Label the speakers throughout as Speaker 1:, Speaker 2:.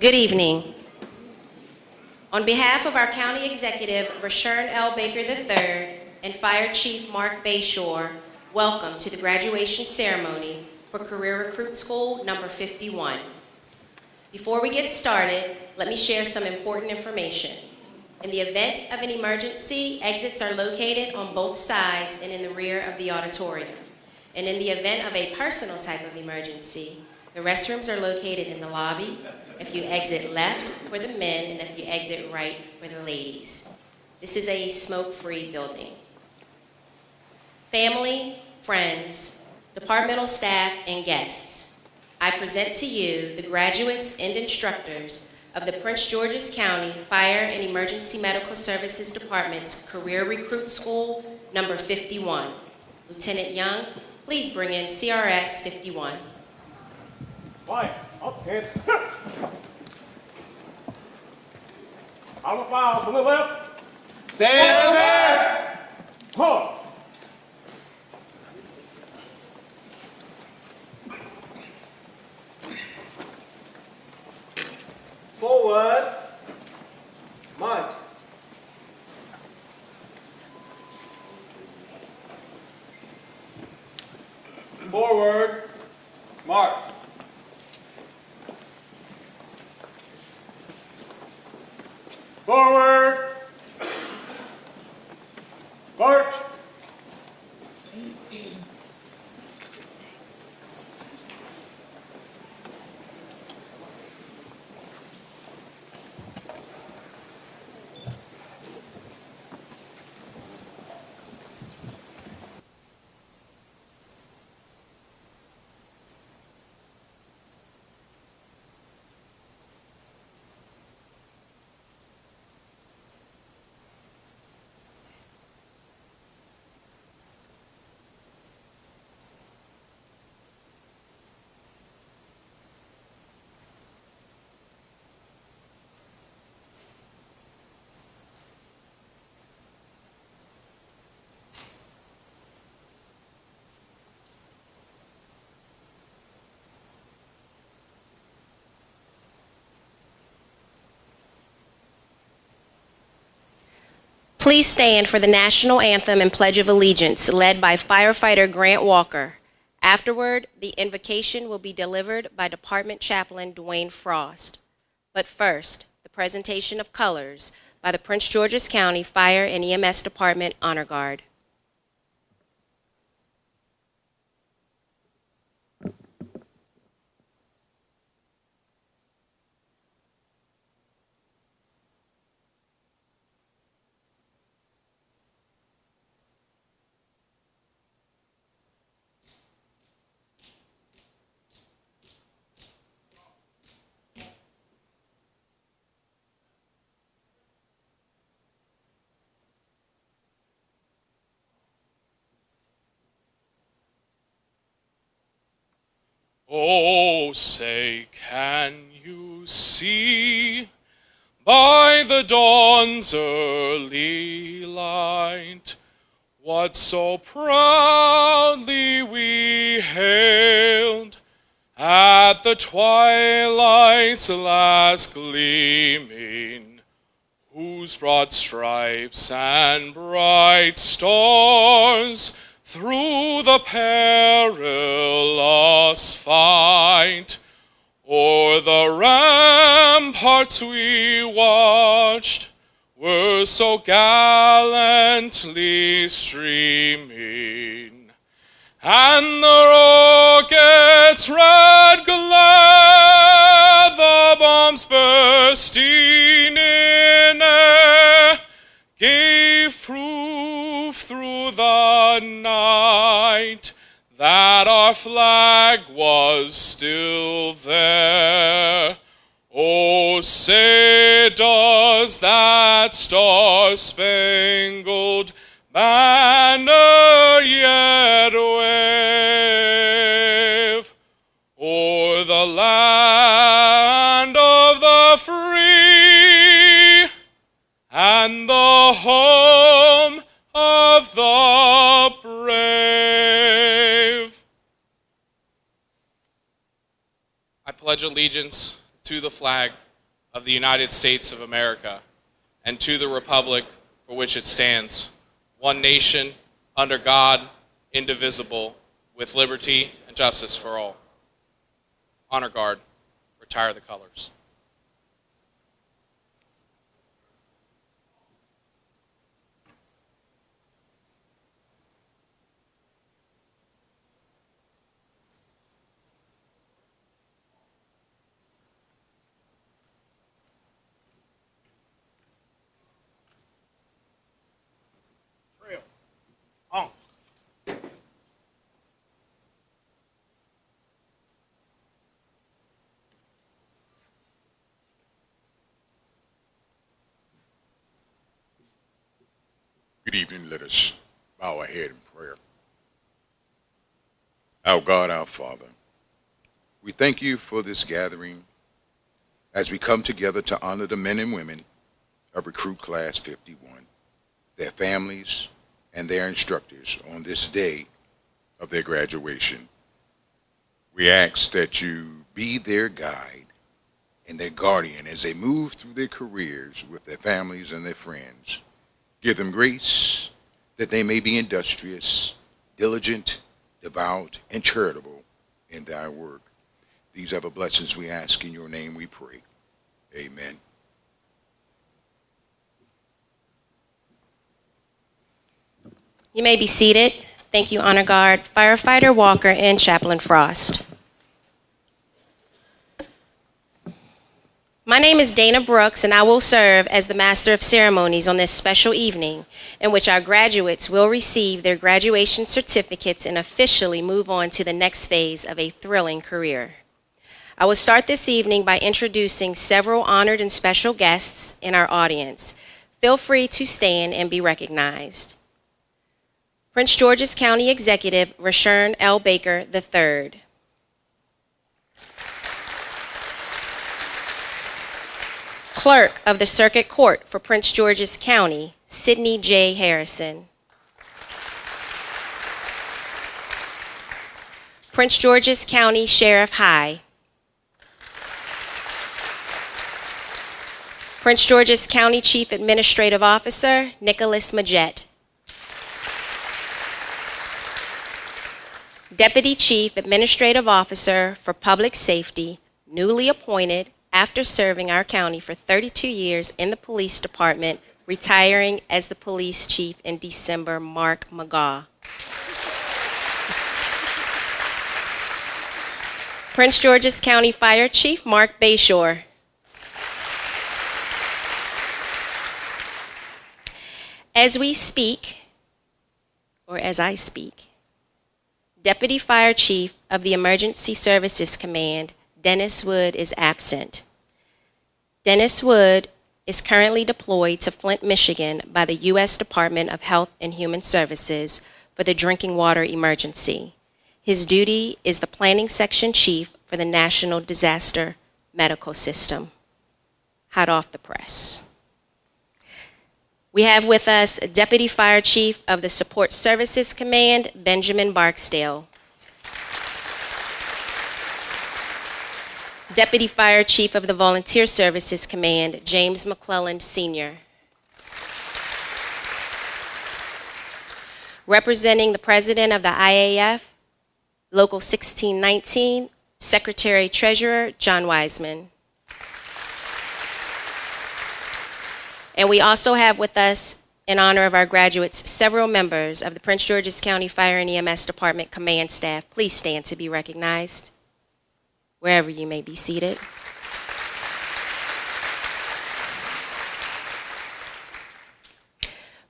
Speaker 1: Good evening. On behalf of our County Executive, Rashern L. Baker III, and Fire Chief Mark Bayshore, welcome to the graduation ceremony for Career Recruit School number 51. Before we get started, let me share some important information. In the event of an emergency, exits are located on both sides and in the rear of the auditorium. And in the event of a personal type of emergency, the restrooms are located in the lobby. If you exit left for the men, and if you exit right for the ladies. This is a smoke-free building. Family, friends, departmental staff, and guests, I present to you the graduates and instructors of the Prince George's County Fire and Emergency Medical Services Department's Career Recruit School number 51. Lieutenant Young, please bring in CRS 51.
Speaker 2: Quiet, up, Ted. All the files from the left.
Speaker 3: Stand fast!
Speaker 2: Hold.
Speaker 3: Forward. March. Forward. March.
Speaker 2: Forward. March.
Speaker 1: Please stand for the national anthem and Pledge of Allegiance, led by firefighter Grant Walker. Afterward, the invocation will be delivered by Department Chaplain Dwayne Frost. But first, the presentation of colors by the Prince George's County Fire and EMS Department Honor Guard.
Speaker 4: Oh, say, can you see by the dawn's early light what so proudly we hailed at the twilight's last gleaming, whose broad stripes and bright stars through the perilous fight o'er the ramparts we watched were so gallantly streaming, and the rocket's red glare, the bombs bursting in air, gave proof through the night that our flag was still there. Oh, say does that star-spangled banner yet wave o'er the land of the free and the home of the brave? I pledge allegiance to the flag of the United States of America and to the republic for which it stands, one nation, under God, indivisible, with liberty and justice for all. Honor Guard, retire the colors.
Speaker 2: Trail. On.
Speaker 5: Good evening. Let us bow our head in prayer. Our God, our Father, we thank you for this gathering as we come together to honor the men and women of Recruit Class 51, their families, and their instructors on this day of their graduation. We ask that you be their guide and their guardian as they move through their careers with their families and their friends. Give them grace that they may be industrious, diligent, devout, and charitable in thy work. These other blessings we ask in your name we pray. Amen.
Speaker 1: You may be seated. Thank you, Honor Guard, Firefighter Walker, and Chaplain Frost. My name is Dana Brooks, and I will serve as the Master of Ceremonies on this special evening in which our graduates will receive their graduation certificates and officially move on to the next phase of a thrilling career. I will start this evening by introducing several honored and special guests in our audience. Feel free to stand and be recognized. Prince George's County Executive Rashern L. Baker III. Clerk of the Circuit Court for Prince George's County, Sidney J. Harrison. Prince George's County Sheriff High. Prince George's County Chief Administrative Officer, Nicholas Majette. Deputy Chief Administrative Officer for Public Safety, newly appointed after serving our county for 32 years in the police department, retiring as the police chief in December, Mark McGaugh. Prince George's County Fire Chief, Mark Bayshore. As we speak, or as I speak, Deputy Fire Chief of the Emergency Services Command, Dennis Wood, is absent. Dennis Wood is currently deployed to Flint, Michigan by the U.S. Department of Health and Human Services for the drinking water emergency. His duty is the Planning Section Chief for the National Disaster Medical System. Hot off the press. We have with us Deputy Fire Chief of the Support Services Command, Benjamin Barksdale. Deputy Fire Chief of the Volunteer Services Command, James McClelland, Sr. Representing the President of the IAF, Local 1619, Secretary Treasurer, John Wiseman. And we also have with us, in honor of our graduates, several members of the Prince George's County Fire and EMS Department command staff. Please stand to be recognized, wherever you may be seated.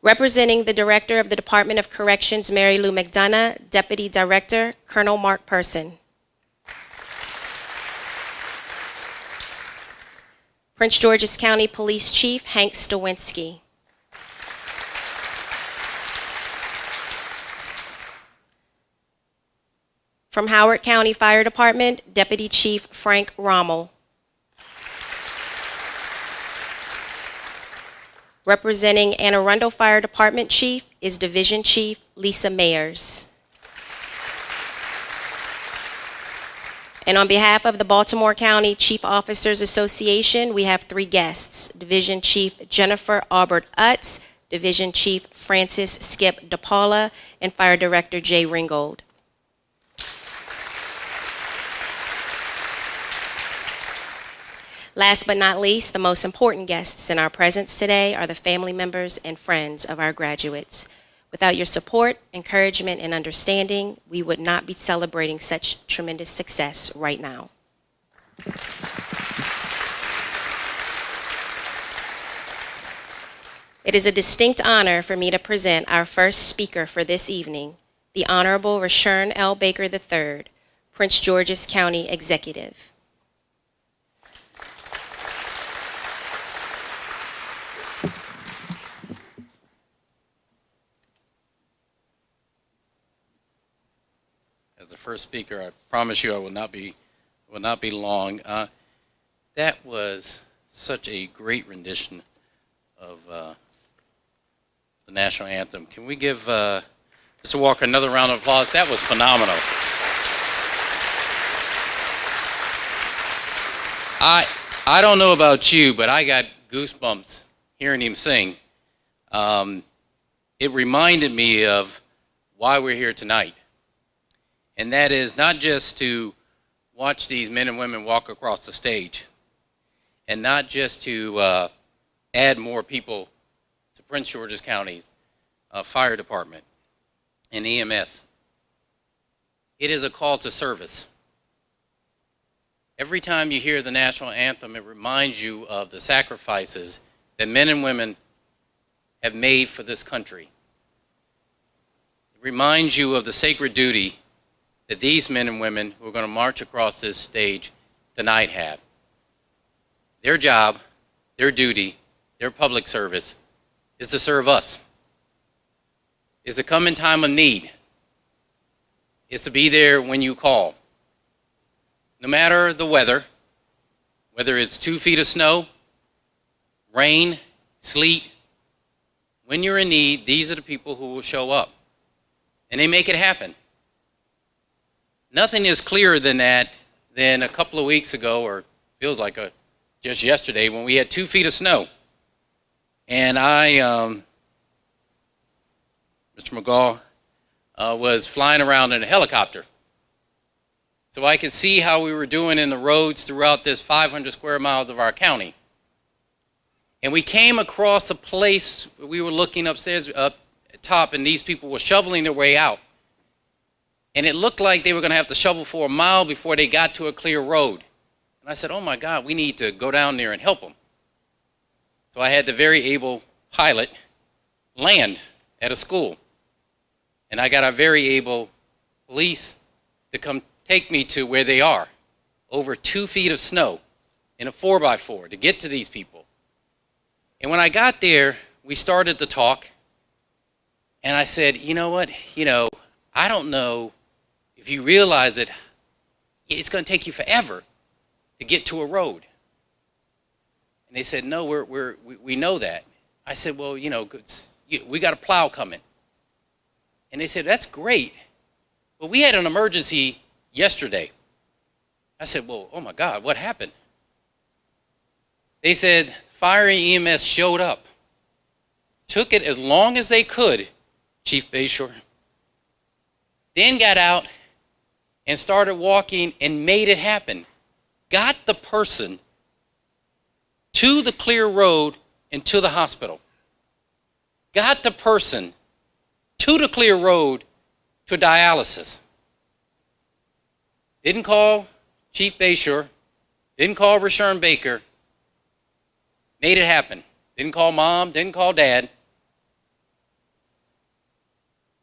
Speaker 1: Representing the Director of the Department of Corrections, Mary Lou McDonough, Deputy Director, Colonel Mark Person. Prince George's County Police Chief, Hank Stawinski. From Howard County Fire Department, Deputy Chief Frank Rommel. Representing Anne Arundel Fire Department Chief is Division Chief Lisa Mayers. And on behalf of the Baltimore County Chief Officers Association, we have 3 guests: Division Chief Jennifer Aubert Utz, Division Chief Francis Skip DePaula, and Fire Director Jay Ringgold. Last but not least, the most important guests in our presence today are the family members and friends of our graduates. Without your support, encouragement, and understanding, we would not be celebrating such tremendous success right now. It is a distinct honor for me to present our first speaker for this evening, the Honorable Rashern L. Baker III, Prince George's County Executive.
Speaker 6: As the first speaker, I promise you I will not be long. That was such a great rendition of the national anthem. Can we give Mr. Walker another round of applause? That was phenomenal. I don't know about you, but I got goosebumps hearing him sing. It reminded me of why we're here tonight. And that is not just to watch these men and women walk across the stage, and not just to add more people to Prince George's County's fire department and EMS. It is a call to service. Every time you hear the national anthem, it reminds you of the sacrifices that men and women have made for this country. It reminds you of the sacred duty that these men and women who are going to march across this stage tonight have. Their job, their duty, their public service is to serve us, is to come in time of need, is to be there when you call. No matter the weather, whether it's 2 feet of snow, rain, sleet, when you're in need, these are the people who will show up. And they make it happen. Nothing is clearer than that than a couple of weeks ago, or feels like just yesterday, when we had 2 feet of snow. And Mr. McGaw, was flying around in a helicopter. So I could see how we were doing in the roads throughout this 500 square miles of our county. And we came across a place where we were looking upstairs, up top, and these people were shoveling their way out. And it looked like they were going to have to shovel for a mile before they got to a clear road. And I said, oh my God, we need to go down there and help them. So I had the very able pilot land at a school. And I got our very able police to come take me to where they are, over 2 feet of snow in a 4x4 to get to these people. And when I got there, we started to talk. And I said, you know what, I don't know if you realize that it's going to take you forever to get to a road. And they said, no, we know that. I said, well, we got a plow coming. And they said, that's great, but we had an emergency yesterday. I said, well, oh my God, what happened? They said, fire and EMS showed up. Took it as long as they could, Chief Bayshore. Then got out and started walking and made it happen. Got the person to the clear road and to the hospital. Got the person to the clear road to dialysis. Didn't call Chief Bayshore, didn't call Rashern Baker, made it happen. Didn't call mom, didn't call dad.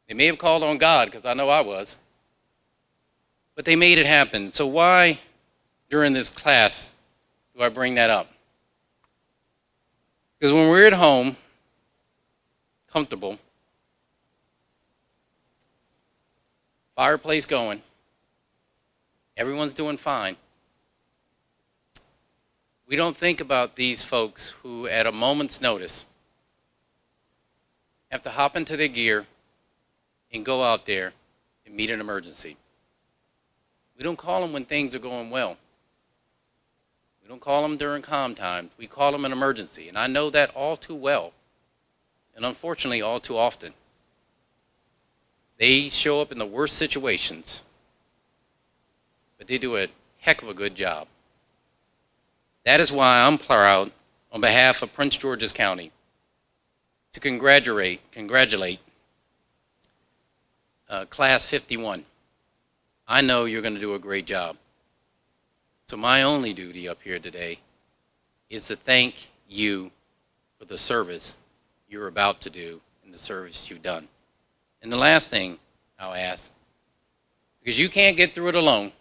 Speaker 6: They may have called on God, because I know I was. But they made it happen. So why, during this class, do I bring that up? Because when we're at home, comfortable, fireplace going, everyone's doing fine, we don't think about these folks who, at a moment's notice, have to hop into their gear and go out there and meet an emergency. We don't call them when things are going well. We don't call them during calm times. We call them an emergency. And I know that all too well, and unfortunately all too often. They show up in the worst situations, but they do a heck of a good job. That is why I'm proud, on behalf of Prince George's County, to congratulate Class 51. I know you're going to do a great job. So my only duty up here today is to thank you for the service you're about to do and the service you've done. And the last thing I'll ask, because you can't get through it alone.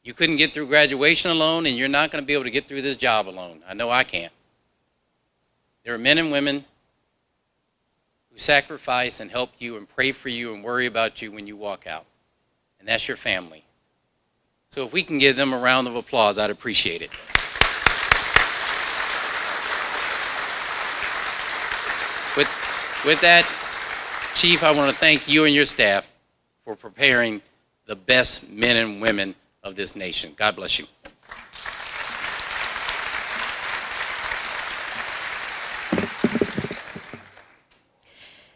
Speaker 6: You couldn't get through graduation alone, and you're not going to be able to get through this job alone. I know I can't. There are men and women who sacrifice and help you and pray for you and worry about you when you walk out. And that's your family. So if we can give them a round of applause, I'd appreciate it. With that, Chief, I want to thank you and your staff for preparing the best men and women of this nation. God bless you.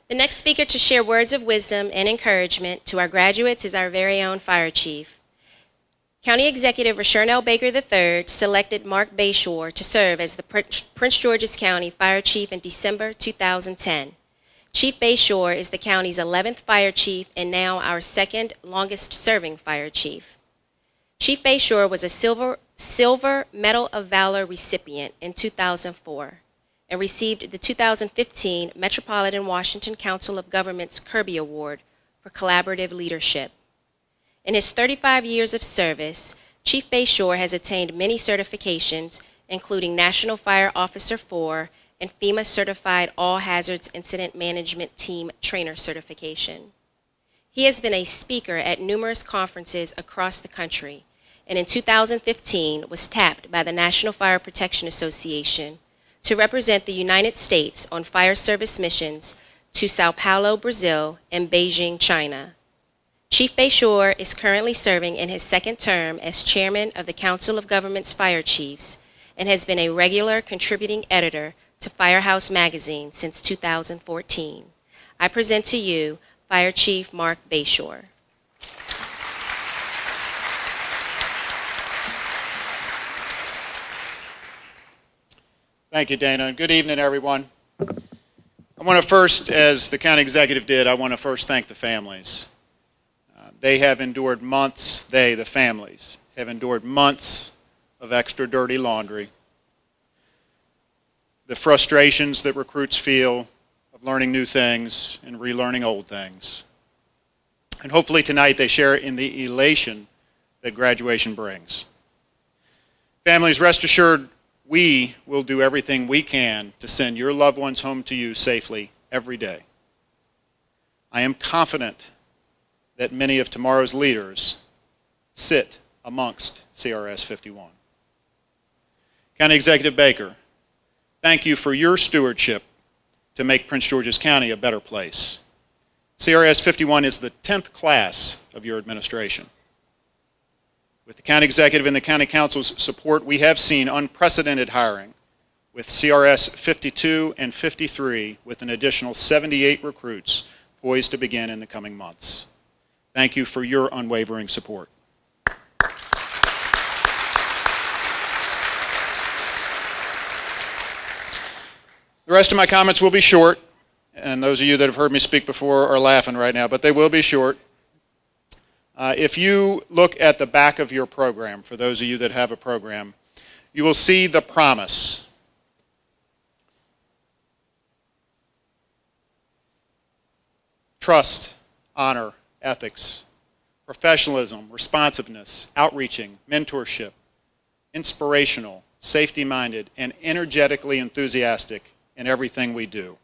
Speaker 1: The next speaker to share words of wisdom and encouragement to our graduates is our very own Fire Chief. County Executive Rashern L. Baker III selected Mark Bayshore to serve as the Prince George's County Fire Chief in December 2010. Chief Bayshore is the county's 11th Fire Chief and now our second longest-serving Fire Chief. Chief Bayshore was a Silver Medal of Valor recipient in 2004 and received the 2015 Metropolitan Washington Council of Governments Kirby Award for collaborative leadership. In his 35 years of service, Chief Bayshore has attained many certifications, including National Fire Officer 4 and FEMA Certified All Hazards Incident Management Team Trainer certification. He has been a speaker at numerous conferences across the country, and in 2015 was tapped by the National Fire Protection Association to represent the United States on fire service missions to Sao Paulo, Brazil, and Beijing, China. Chief Bayshore is currently serving in his second term as chairman of the Council of Governments Fire Chiefs and has been a regular contributing editor to Firehouse Magazine since 2014. I present to you Fire Chief Mark Bayshore.
Speaker 7: Thank you, Dana, and good evening, everyone. I want to first, as the county executive did, I want to first thank the families. They have endured months, the families, have endured months of extra dirty laundry. The frustrations that recruits feel of learning new things and relearning old things. And hopefully tonight they share in the elation that graduation brings. Families, rest assured, we will do everything we can to send your loved ones home to you safely every day. I am confident that many of tomorrow's leaders sit amongst CRS 51. County Executive Baker, thank you for your stewardship to make Prince George's County a better place. CRS 51 is the 10th class of your administration. With the county executive and the county council's support, we have seen unprecedented hiring, with CRS 52 and 53 with an additional 78 recruits poised to begin in the coming months. Thank you for your unwavering support. The rest of my comments will be short, and those of you that have heard me speak before are laughing right now, but they will be short. If you look at the back of your program, for those of you that have a program, you will see the promise. Trust, honor, ethics, professionalism, responsiveness, outreaching, mentorship, inspirational, safety-minded, and energetically enthusiastic in everything we do.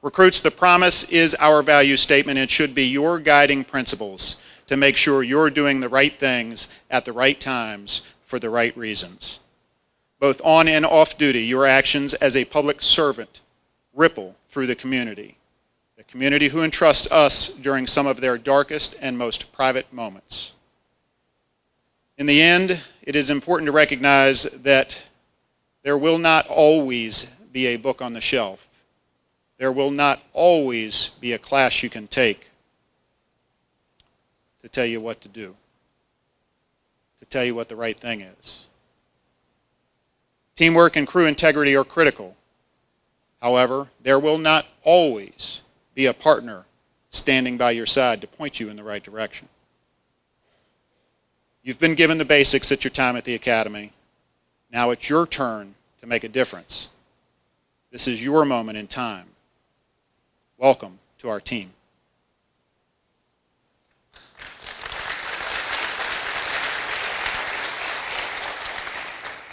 Speaker 7: Recruits, the promise is our value statement and should be your guiding principles to make sure you're doing the right things at the right times for the right reasons. Both on and off duty, your actions as a public servant ripple through the community. The community who entrust us during some of their darkest and most private moments. In the end, it is important to recognize that there will not always be a book on the shelf. There will not always be a class you can take to tell you what to do, to tell you what the right thing is. Teamwork and crew integrity are critical. However, there will not always be a partner standing by your side to point you in the right direction. You've been given the basics at your time at the academy. Now it's your turn to make a difference. This is your moment in time. Welcome to our team.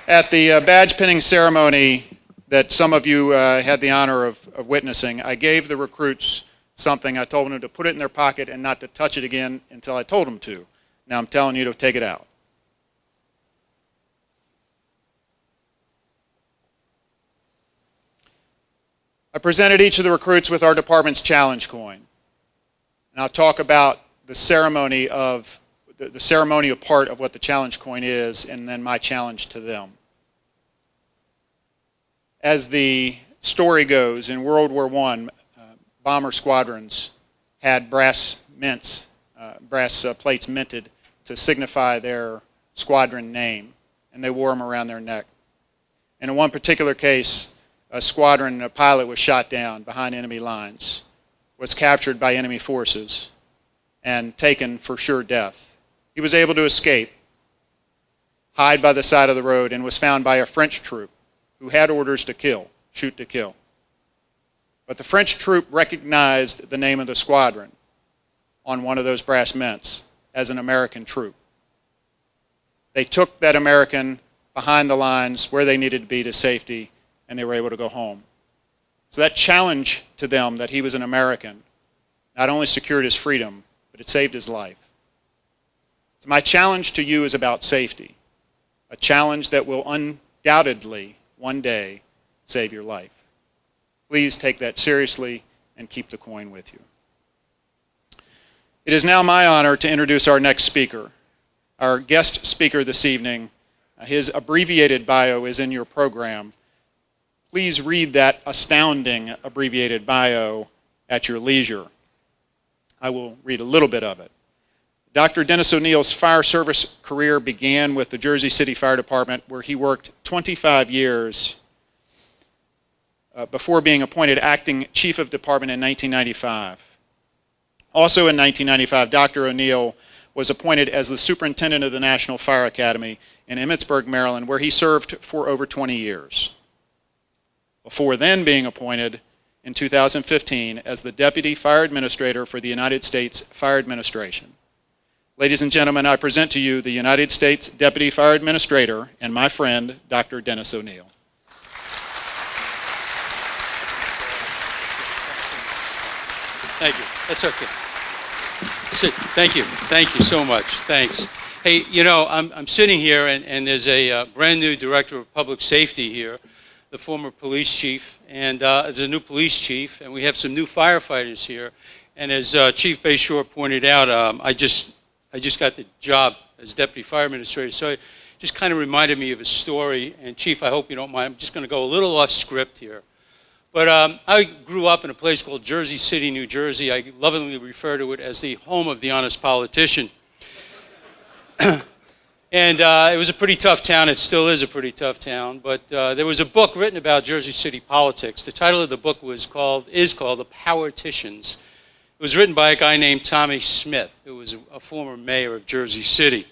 Speaker 7: At the badge pinning ceremony that some of you had the honor of witnessing, I gave the recruits something. I told them to put it in their pocket and not to touch it again until I told them to. Now I'm telling you to take it out. I presented each of the recruits with our department's challenge coin. And I'll talk about the ceremony of the ceremonial part of what the challenge coin is, and then my challenge to them. As the story goes, in World War I, bomber squadrons had brass plates minted to signify their squadron name, and they wore them around their neck. And in one particular case, a pilot was shot down behind enemy lines, was captured by enemy forces, and taken for sure death. He was able to escape, hide by the side of the road, and was found by a French troop who had orders to kill, shoot to kill. But the French troop recognized the name of the squadron on one of those brass mints as an American troop. They took that American behind the lines where they needed to be to safety, and they were able to go home. So that challenge to them that he was an American not only secured his freedom, but it saved his life. So my challenge to you is about safety, a challenge that will undoubtedly one day save your life. Please take that seriously and keep the coin with you. It is now my honor to introduce our next speaker. Our guest speaker this evening, his abbreviated bio is in your program. Please read that astounding abbreviated bio at your leisure. I will read a little bit of it. Dr. Dennis O'Neill's fire service career began with the Jersey City Fire Department, where he worked 25 years before being appointed acting chief of department in 1995. Also in 1995, Dr. O'Neill was appointed as the superintendent of the National Fire Academy in Emmitsburg, Maryland, where he served for over 20 years. Before then being appointed in 2015 as the Deputy Fire Administrator for the United States Fire Administration. Ladies and gentlemen, I present to you the United States Deputy Fire Administrator and my friend, Dr. Dennis O'Neill.
Speaker 8: Thank you. That's okay. Sit. Thank you. Thank you so much. Thanks. Hey, you know, I'm sitting here, and there's a brand new Director of Public Safety here, the former police chief, and there's a new police chief, and we have some new firefighters here. And as Chief Bayshore pointed out, I just got the job as Deputy Fire Administrator, so it just kind of reminded me of a story. And Chief, I hope you don't mind, I'm just going to go a little off script here. But I grew up in a place called Jersey City, New Jersey. I lovingly refer to it as the home of the honest politician. And it was a pretty tough town. It still is a pretty tough town. But there was a book written about Jersey City politics. The title of the book is called The Powerticians. It was written by a guy named Tommy Smith, who was a former mayor of Jersey City.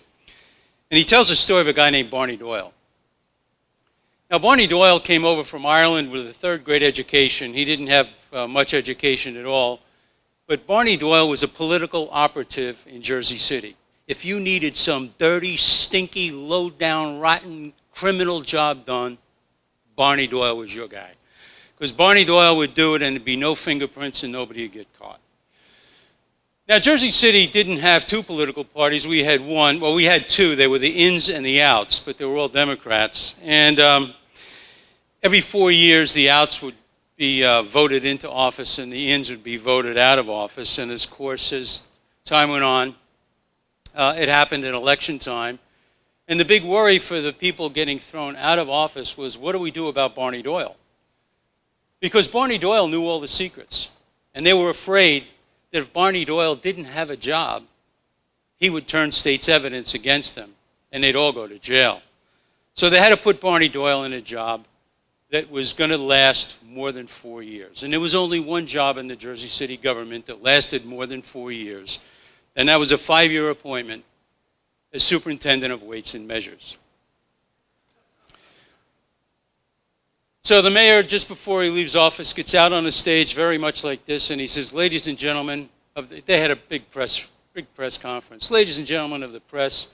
Speaker 8: And he tells the story of a guy named Barney Doyle. Now, Barney Doyle came over from Ireland with a third-grade education. He didn't have much education at all. But Barney Doyle was a political operative in Jersey City. If you needed some dirty, stinky, low-down, rotten criminal job done, Barney Doyle was your guy. Because Barney Doyle would do it and there'd be no fingerprints and nobody would get caught. Now, Jersey City didn't have two political parties. We had one. Well, we had two. They were the ins and the outs, but they were all Democrats. And every 4 years, the outs would be voted into office and the ins would be voted out of office. And of course, as time went on, it happened in election time. And the big worry for the people getting thrown out of office was, what do we do about Barney Doyle? Because Barney Doyle knew all the secrets. And they were afraid that if Barney Doyle didn't have a job, he would turn state's evidence against them, and they'd all go to jail. So they had to put Barney Doyle in a job that was going to last more than 4 years. And there was only one job in the Jersey City government that lasted more than 4 years, and that was a 5-year appointment as superintendent of weights and measures. So the mayor, just before he leaves office, gets out on the stage very much like this, and he says, ladies and gentlemen, they had a big press conference. Ladies and gentlemen of the press,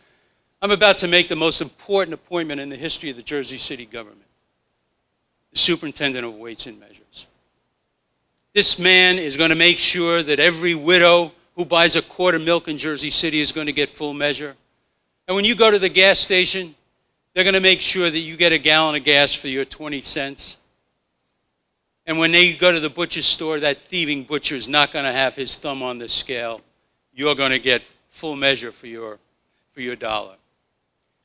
Speaker 8: I'm about to make the most important appointment in the history of the Jersey City government, the superintendent of weights and measures. This man is going to make sure that every widow who buys a quart of milk in Jersey City is going to get full measure. And when you go to the gas station, they're going to make sure that you get a gallon of gas for your 20 cents. And when they go to the butcher's store, that thieving butcher is not going to have his thumb on the scale. You're going to get full measure for your dollar.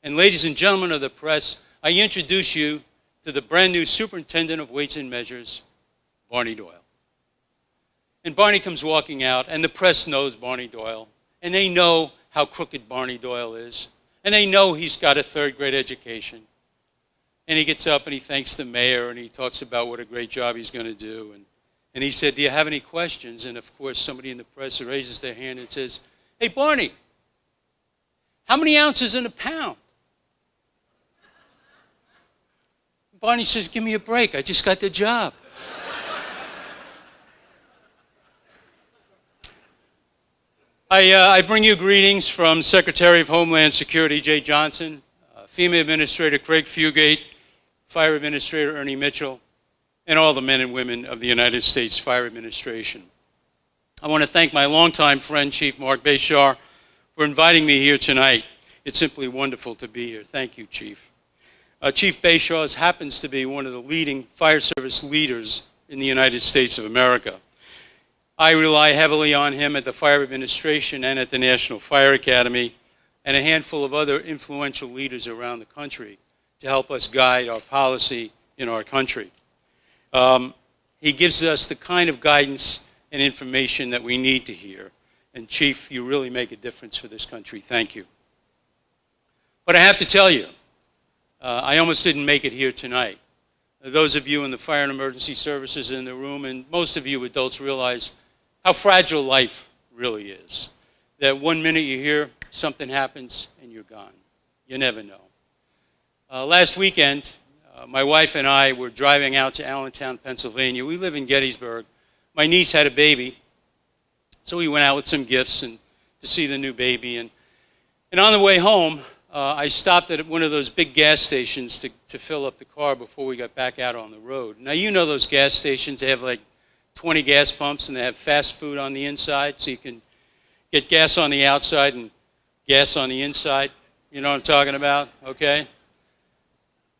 Speaker 8: And ladies and gentlemen of the press, I introduce you to the brand new superintendent of weights and measures, Barney Doyle. And Barney comes walking out, and the press knows Barney Doyle, and they know how crooked Barney Doyle is. And they know he's got a 3rd grade education. And he gets up and he thanks the mayor and he talks about what a great job he's going to do. And he said, do you have any questions? And of course, somebody in the press raises their hand and says, hey, Barney, how many ounces in a pound? Barney says, give me a break. I just got the job. I bring you greetings from Secretary of Homeland Security Jay Johnson, FEMA Administrator Craig Fugate, Fire Administrator Ernie Mitchell, and all the men and women of the United States Fire Administration. I want to thank my longtime friend, Chief Mark Bashar, for inviting me here tonight. It's simply wonderful to be here. Thank you, Chief. Chief Bashar happens to be one of the leading fire service leaders in the United States of America. I rely heavily on him at the Fire Administration and at the National Fire Academy and a handful of other influential leaders around the country to help us guide our policy in our country. He gives us the kind of guidance and information that we need to hear. And Chief, you really make a difference for this country. Thank you. But I have to tell you, I almost didn't make it here tonight. Those of you in the fire and emergency services in the room, and most of you adults realize how fragile life really is. That 1 minute you hear something happens and you're gone. You never know. Last weekend, my wife and I were driving out to Allentown, Pennsylvania. We live in Gettysburg. My niece had a baby, so we went out with some gifts and to see the new baby. And on the way home, I stopped at one of those big gas stations to fill up the car before we got back out on the road. Now, you know those gas stations, they have like 20 gas pumps and they have fast food on the inside, so you can get gas on the outside and gas on the inside. You know what I'm talking about, okay?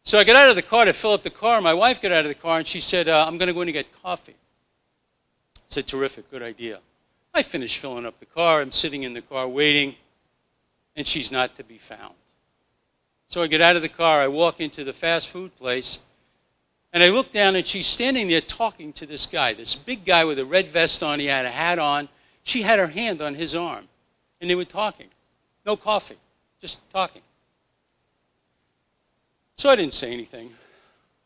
Speaker 8: So I got out of the car to fill up the car. My wife got out of the car and she said, I'm going to go in and get coffee. I said, terrific, good idea. I finished filling up the car. I'm sitting in the car waiting, and she's not to be found. So I get out of the car. I walk into the fast food place, and I look down, and she's standing there talking to this guy, this big guy with a red vest on. He had a hat on. She had her hand on his arm, and they were talking. No coffee, just talking. So I didn't say anything.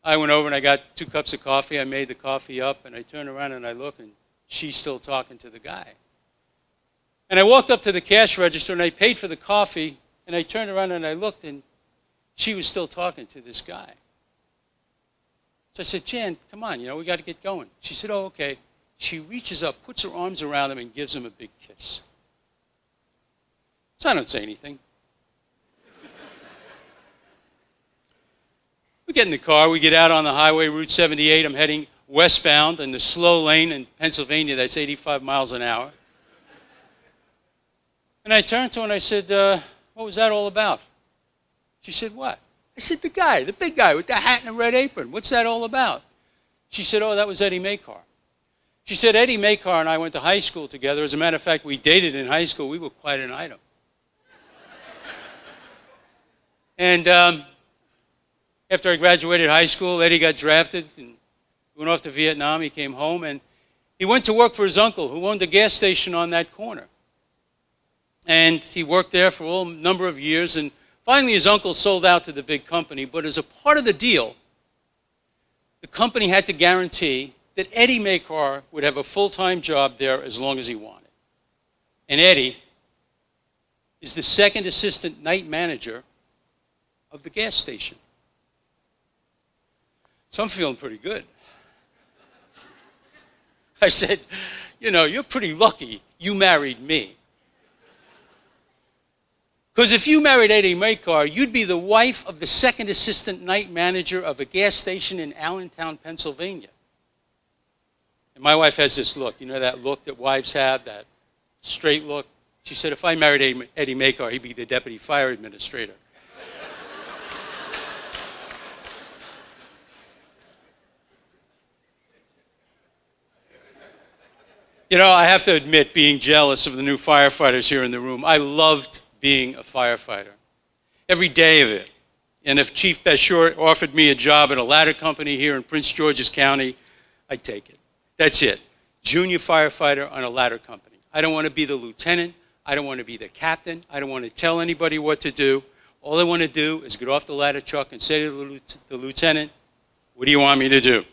Speaker 8: I went over and I got 2 cups of coffee. I made the coffee up, and I turned around and I look, and she's still talking to the guy. And I walked up to the cash register, and I paid for the coffee, and I turned around and I looked, and she was still talking to this guy. So I said, Jan, come on, we got to get going. She said, oh, okay. She reaches up, puts her arms around him, and gives him a big kiss. So I don't say anything. We get in the car. We get out on the highway, Route 78. I'm heading westbound in the slow lane in Pennsylvania. That's 85 miles an hour. And I turned to her and I said, what was that all about? She said, what? I said, the guy, the big guy with the hat and the red apron. What's that all about? She said, oh, that was Eddie Makar. She said, Eddie Makar and I went to high school together. As a matter of fact, we dated in high school. We were quite an item. And after I graduated high school, Eddie got drafted and went off to Vietnam. He came home and he went to work for his uncle, who owned a gas station on that corner. And he worked there for a number of years, and finally his uncle sold out to the big company. But as a part of the deal, the company had to guarantee that Eddie Makar would have a full-time job there as long as he wanted. And Eddie is the second assistant night manager of the gas station. So I'm feeling pretty good. I said, you know, you're pretty lucky you married me. Because if you married Eddie Makar, you'd be the wife of the second assistant night manager of a gas station in Allentown, Pennsylvania. And my wife has this look, you know that look that wives have, that straight look? She said, if I married Eddie Makar, he'd be the deputy fire administrator. You know, I have to admit, being jealous of the new firefighters here in the room, I loved being a firefighter. Every day of it. And if Chief Beshore offered me a job at a ladder company here in Prince George's County, I'd take it. That's it. Junior firefighter on a ladder company. I don't want to be the lieutenant. I don't want to be the captain. I don't want to tell anybody what to do. All I want to do is get off the ladder truck and say to the lieutenant, what do you want me to do?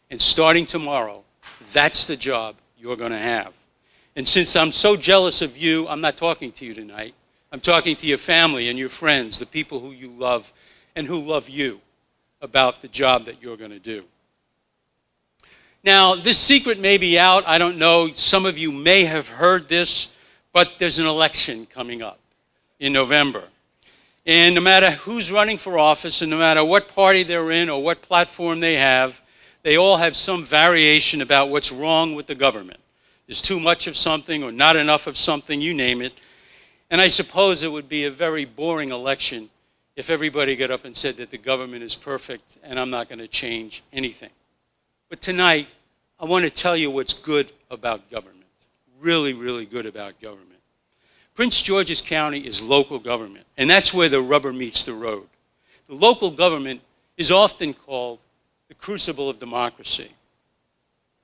Speaker 8: And starting tomorrow, that's the job you're going to have. And since I'm so jealous of you, I'm not talking to you tonight. I'm talking to your family and your friends, the people who you love and who love you, about the job that you're going to do. Now, this secret may be out. I don't know. Some of you may have heard this, but there's an election coming up in November. And no matter who's running for office and no matter what party they're in or what platform they all have some variation about what's wrong with the government. There's too much of something or not enough of something, you name it. And I suppose it would be a very boring election if everybody got up and said that the government is perfect and I'm not going to change anything. But tonight, I want to tell you what's good about government. Really, really good about government. Prince George's County is local government, and that's where the rubber meets the road. The local government is often called the crucible of democracy.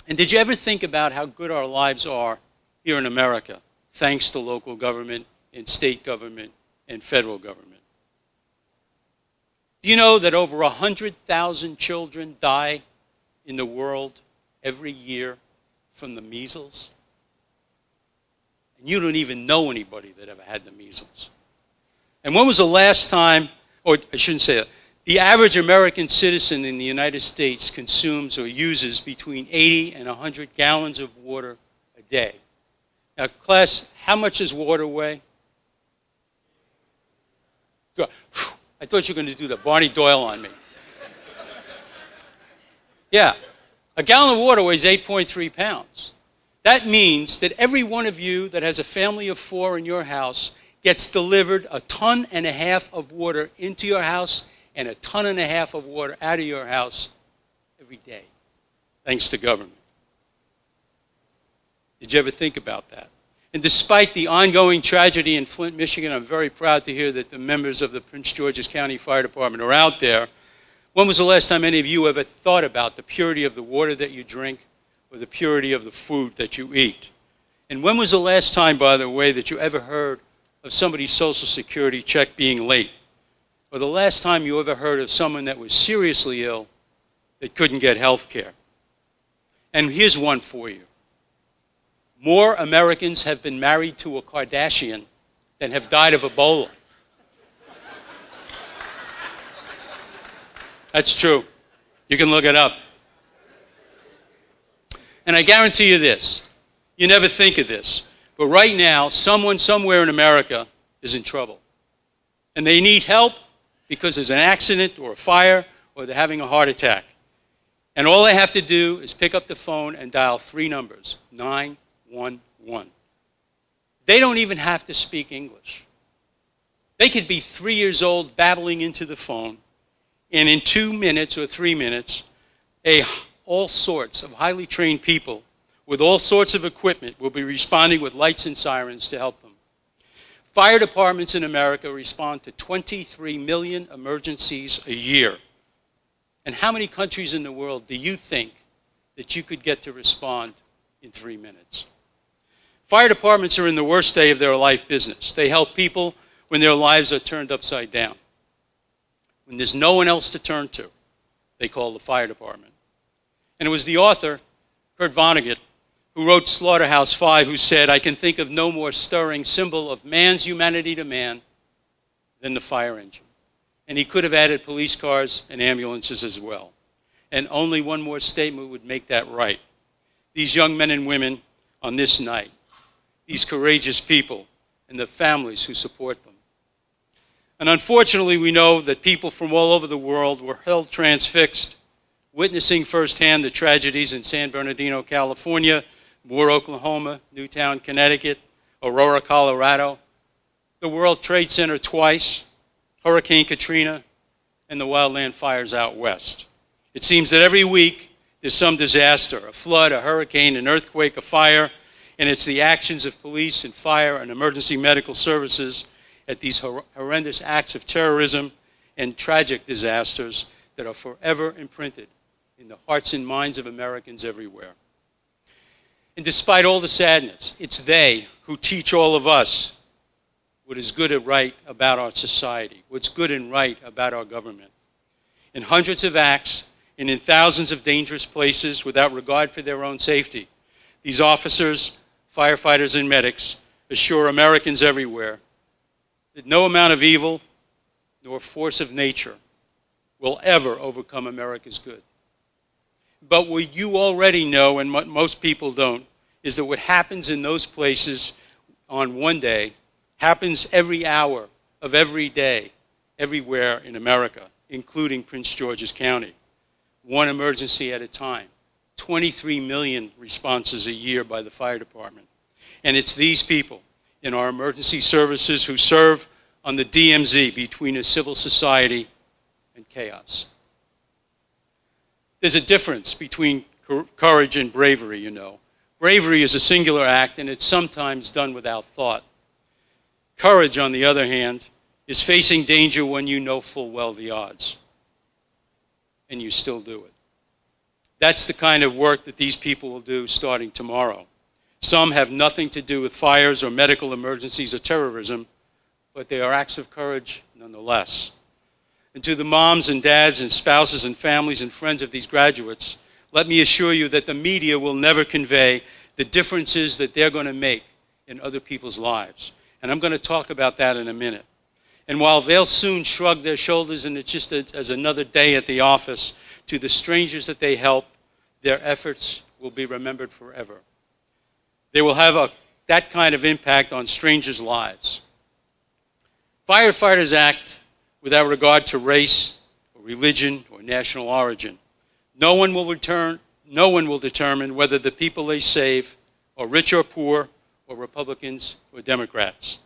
Speaker 8: And did you ever think about how good our lives are here in America, thanks to local government and state government and federal government? Do you know that over 100,000 children die in the world every year from the measles? And you don't even know anybody that ever had the measles. And when was the last time, or I shouldn't say that, the average American citizen in the United States consumes or uses between 80 and 100 gallons of water a day. Now, class, how much does water weigh? Good. I thought you were going to do the Barney Doyle on me. Yeah, a gallon of water weighs 8.3 pounds. That means that every one of you that has a family of 4 in your house gets delivered 1.5 tons of water into your house and 1.5 tons of water out of your house every day, thanks to government. Did you ever think about that? And despite the ongoing tragedy in Flint, Michigan, I'm very proud to hear that the members of the Prince George's County Fire Department are out there. When was the last time any of you ever thought about the purity of the water that you drink or the purity of the food that you eat? And when was the last time, by the way, that you ever heard of somebody's Social Security check being late? Or the last time you ever heard of someone that was seriously ill that couldn't get health care? And here's one for you. More Americans have been married to a Kardashian than have died of Ebola. That's true. You can look it up. And I guarantee you this. You never think of this. But right now, someone somewhere in America is in trouble. And they need help because there's an accident or a fire or they're having a heart attack. And all they have to do is pick up the phone and dial 3 numbers, 911. They don't even have to speak English. They could be 3 years old babbling into the phone, and in 2 minutes or 3 minutes, a all sorts of highly trained people with all sorts of equipment will be responding with lights and sirens to help them. Fire departments in America respond to 23 million emergencies a year. And how many countries in the world do you think that you could get to respond in 3 minutes? Fire departments are in the worst day of their life business. They help people when their lives are turned upside down. When there's no one else to turn to, they call the fire department. And it was the author, Kurt Vonnegut, who wrote Slaughterhouse-Five, who said, "I can think of no more stirring symbol of man's humanity to man than the fire engine." And he could have added police cars and ambulances as well. And only one more statement would make that right. These young men and women on this night, these courageous people and the families who support them. And unfortunately, we know that people from all over the world were held transfixed, witnessing firsthand the tragedies in San Bernardino, California, Moore, Oklahoma, Newtown, Connecticut, Aurora, Colorado, the World Trade Center twice, Hurricane Katrina, and the wildland fires out west. It seems that every week there's some disaster, a flood, a hurricane, an earthquake, a fire, and it's the actions of police and fire and emergency medical services at these horrendous acts of terrorism and tragic disasters that are forever imprinted in the hearts and minds of Americans everywhere. And despite all the sadness, it's they who teach all of us what is good and right about our society, what's good and right about our government. In hundreds of acts and in thousands of dangerous places without regard for their own safety, these officers, firefighters, and medics assure Americans everywhere that no amount of evil nor force of nature will ever overcome America's good. But what you already know, and what most people don't, is that what happens in those places on one day happens every hour of every day, everywhere in America, including Prince George's County. One emergency at a time. 23 million responses a year by the fire department. And it's these people in our emergency services who serve on the DMZ between a civil society and chaos. There's a difference between courage and bravery, you know. Bravery is a singular act, and it's sometimes done without thought. Courage, on the other hand, is facing danger when you know full well the odds, and you still do it. That's the kind of work that these people will do starting tomorrow. Some have nothing to do with fires or medical emergencies or terrorism, but they are acts of courage nonetheless. And to the moms and dads and spouses and families and friends of these graduates, let me assure you that the media will never convey the differences that they're going to make in other people's lives. And I'm going to talk about that in a minute. And while they'll soon shrug their shoulders and it's just as another day at the office, to the strangers that they help, their efforts will be remembered forever. They will have that kind of impact on strangers' lives. Firefighters act without regard to race or religion or national origin. No one will determine whether the people they save are rich or poor or Republicans or Democrats.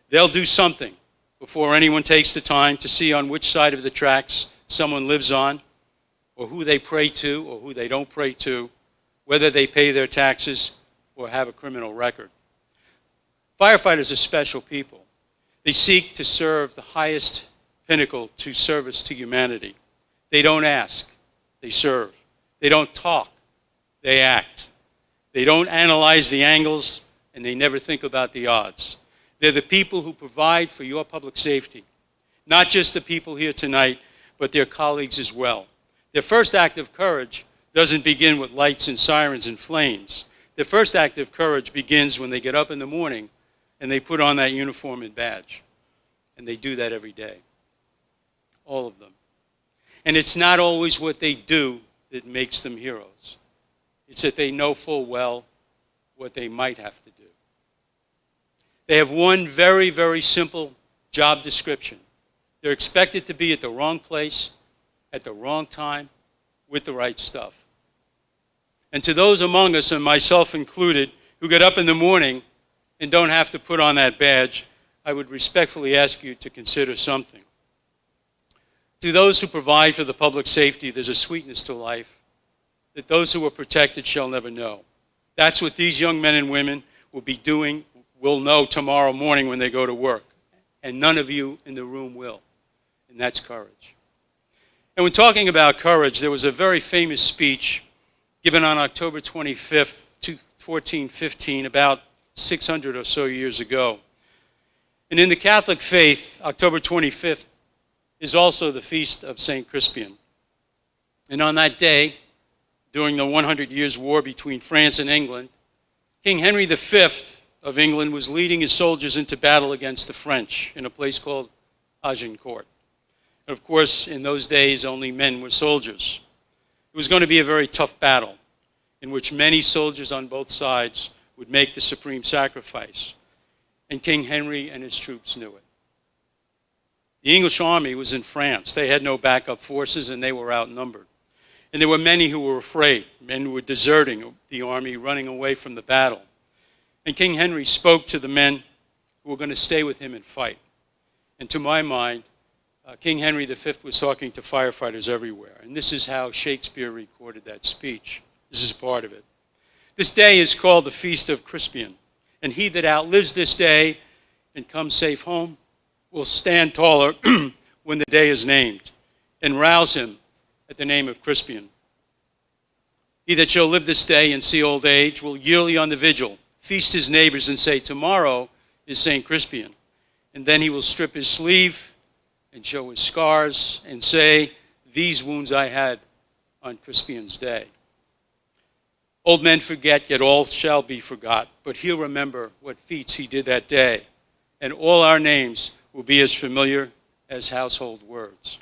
Speaker 8: They'll do something before anyone takes the time to see on which side of the tracks someone lives on, or who they pray to or who they don't pray to, whether they pay their taxes or have a criminal record. Firefighters are special people. They seek to serve the highest pinnacle to service to humanity. They don't ask, they serve. They don't talk, they act. They don't analyze the angles, and they never think about the odds. They're the people who provide for your public safety. Not just the people here tonight, but their colleagues as well. Their first act of courage doesn't begin with lights and sirens and flames. Their first act of courage begins when they get up in the morning and they put on that uniform and badge. And they do that every day. All of them. And it's not always what they do that makes them heroes. It's that they know full well what they might have to do. They have one very, very simple job description. They're expected to be at the wrong place, at the wrong time, with the right stuff. And to those among us, and myself included, who get up in the morning and don't have to put on that badge, I would respectfully ask you to consider something. To those who provide for the public safety, there's a sweetness to life that those who are protected shall never know. That's what these young men and women will be doing, will know tomorrow morning when they go to work. And none of you in the room will. And that's courage. And when talking about courage, there was a very famous speech given on October 25th, 1415, about 600 or so years ago. And in the Catholic faith, October 25th is also the feast of St. Crispian. And on that day, during the 100 Years' War between France and England, King Henry V of England was leading his soldiers into battle against the French in a place called Agincourt. And of course, in those days, only men were soldiers. It was going to be a very tough battle in which many soldiers on both sides would make the supreme sacrifice. And King Henry and his troops knew it. The English army was in France. They had no backup forces and they were outnumbered. And there were many who were afraid. Men who were deserting the army, running away from the battle. And King Henry spoke to the men who were going to stay with him and fight. And to my mind, King Henry V was talking to firefighters everywhere. And this is how Shakespeare recorded that speech. This is part of it. This day is called the Feast of Crispian. And he that outlives this day and comes safe home will stand taller when the day is named, and rouse him at the name of Crispian. He that shall live this day and see old age will yearly on the vigil feast his neighbors and say, tomorrow is St. Crispian. And then he will strip his sleeve and show his scars and say, these wounds I had on Crispian's day. Old men forget, yet all shall be forgot. But he'll remember what feats he did that day. And all our names will be as familiar as household words.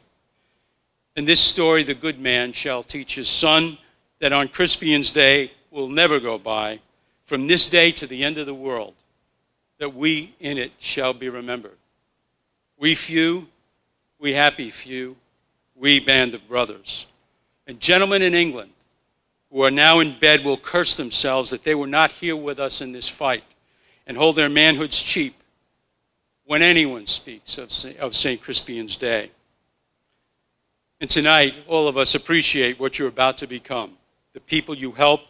Speaker 8: In this story, the good man shall teach his son that on Crispian's day will never go by, from this day to the end of the world, that we in it shall be remembered. We few, we happy few, we band of brothers. And gentlemen in England who are now in bed will curse themselves that they were not here with us in this fight and hold their manhoods cheap when anyone speaks of St. Crispian's Day. And tonight, all of us appreciate what you're about to become, the people you help,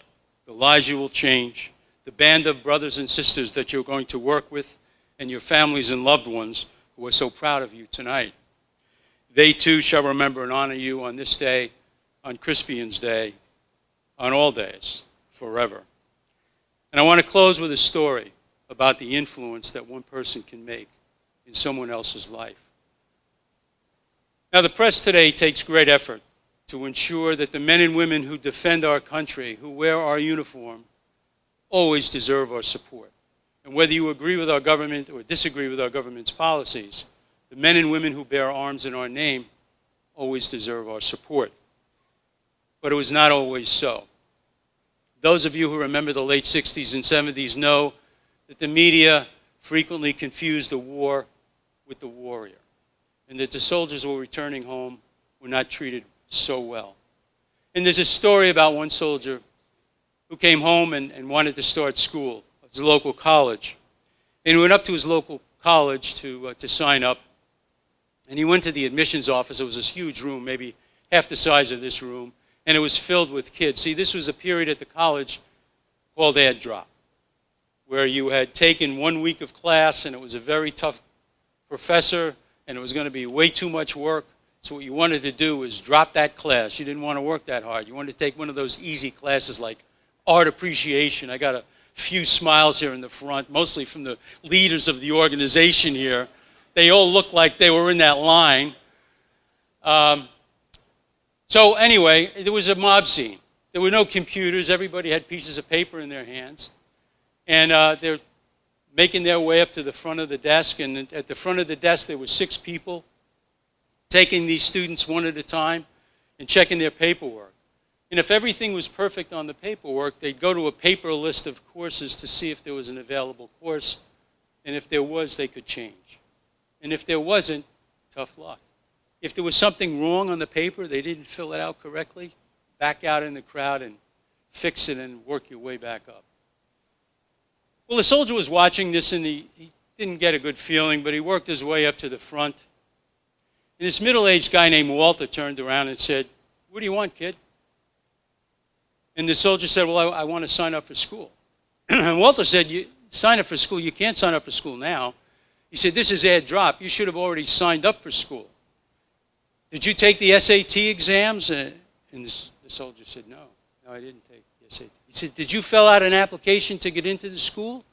Speaker 8: the lives you will change, the band of brothers and sisters that you're going to work with, and your families and loved ones who are so proud of you tonight. They too shall remember and honor you on this day, on Crispian's Day, on all days, forever. And I want to close with a story about the influence that one person can make in someone else's life. Now, the press today takes great effort to ensure that the men and women who defend our country, who wear our uniform, always deserve our support. And whether you agree with our government or disagree with our government's policies, the men and women who bear arms in our name always deserve our support. But it was not always so. Those of you who remember the late 60s and 70s know that the media frequently confused the war with the warrior, and that the soldiers who were returning home were not treated so well. And there's a story about one soldier who came home and wanted to start school at his local college. And he went up to his local college to sign up, and he went to the admissions office. It was this huge room, maybe half the size of this room, and it was filled with kids. See, this was a period at the college called ad drop, where you had taken 1 week of class, and it was a very tough professor, and it was going to be way too much work. So what you wanted to do was drop that class. You didn't want to work that hard. You wanted to take one of those easy classes like art appreciation. I got a few smiles here in the front, mostly from the leaders of the organization here. They all looked like they were in that line. So anyway, there was a mob scene. There were no computers. Everybody had pieces of paper in their hands. And they're making their way up to the front of the desk. And at the front of the desk, there were 6 people taking these students one at a time and checking their paperwork. And if everything was perfect on the paperwork, they'd go to a paper list of courses to see if there was an available course. And if there was, they could change. And if there wasn't, tough luck. If there was something wrong on the paper, they didn't fill it out correctly, back out in the crowd and fix it and work your way back up. Well, the soldier was watching this, and he didn't get a good feeling, but he worked his way up to the front. And this middle-aged guy named Walter turned around and said, "What do you want, kid?" And the soldier said, well, I want to sign up for school. And Walter said, you sign up for school? You can't sign up for school now. He said, this is ad drop. You should have already signed up for school. Did you take the SAT exams? And the soldier said, no, I didn't take the SAT. He said, did you fill out an application to get into the school?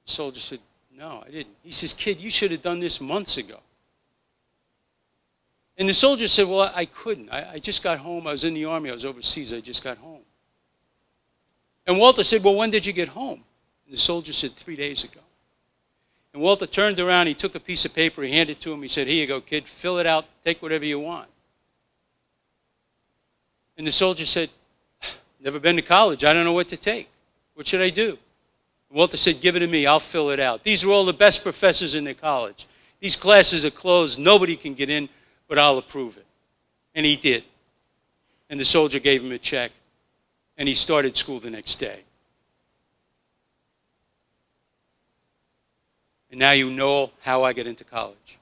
Speaker 8: The soldier said, no, I didn't. He says, kid, you should have done this months ago. And the soldier said, well, I couldn't. I just got home. I was in the Army. I was overseas. I just got home. And Walter said, well, when did you get home? And the soldier said, 3 days ago. And Walter turned around. He took a piece of paper. He handed it to him. He said, here you go, kid. Fill it out. Take whatever you want. And the soldier said, never been to college. I don't know what to take. What should I do? And Walter said, give it to me. I'll fill it out. These are all the best professors in the college. These classes are closed. Nobody can get in, but I'll approve it. And he did. And the soldier gave him a check. And he started school the next day. And now you know how I got into college.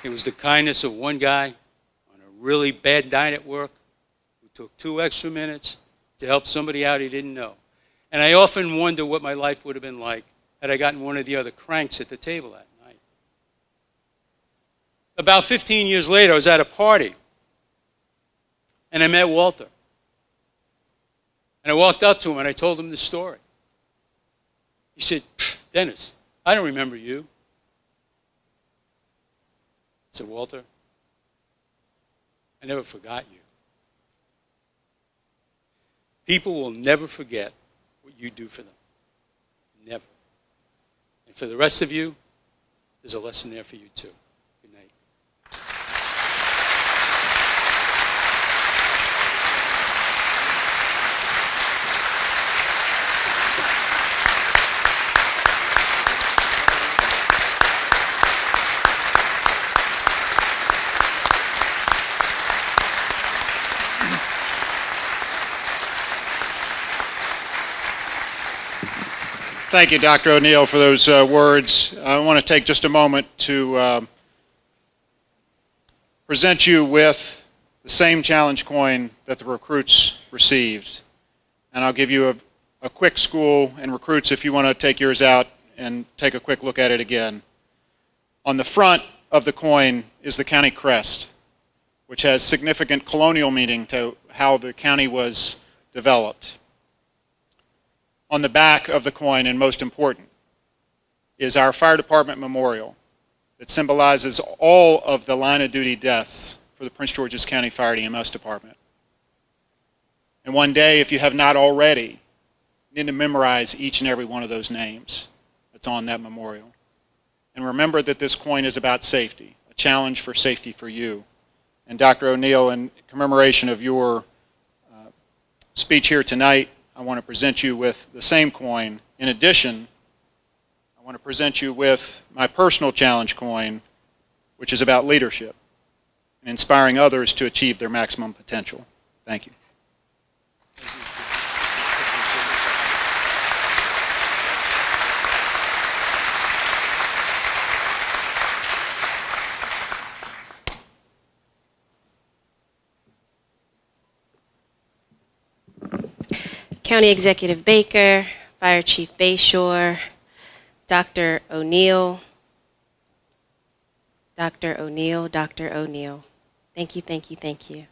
Speaker 8: It was the kindness of one guy on a really bad night at work who took 2 extra minutes to help somebody out he didn't know. And I often wonder what my life would have been like had I gotten one of the other cranks at the table that night. About 15 years later, I was at a party, and I met Walter. And I walked up to him, and I told him the story. He said, Dennis, I don't remember you. I said, Walter, I never forgot you. People will never forget what you do for them. Never. And for the rest of you, there's a lesson there for you too. Good night.
Speaker 7: Thank you, Dr. O'Neill, for those words. I want to take just a moment to present you with the same challenge coin that the recruits received. And I'll give you a quick school, and recruits, if you want to take yours out and take a quick look at it again. On the front of the coin is the county crest, which has significant colonial meaning to how the county was developed. On the back of the coin, and most important, is our fire department memorial that symbolizes all of the line of duty deaths for the Prince George's County Fire and EMS Department. And one day, if you have not already, you need to memorize each and every one of those names that's on that memorial. And remember that this coin is about safety, a challenge for safety for you. And Dr. O'Neill, in commemoration of your speech here tonight, I want to present you with the same coin. In addition, I want to present you with my personal challenge coin, which is about leadership and inspiring others to achieve their maximum potential. Thank you.
Speaker 1: County Executive Baker, Fire Chief Bayshore, Dr. O'Neill, Dr. O'Neill, Dr. O'Neill. Thank you, thank you, thank you.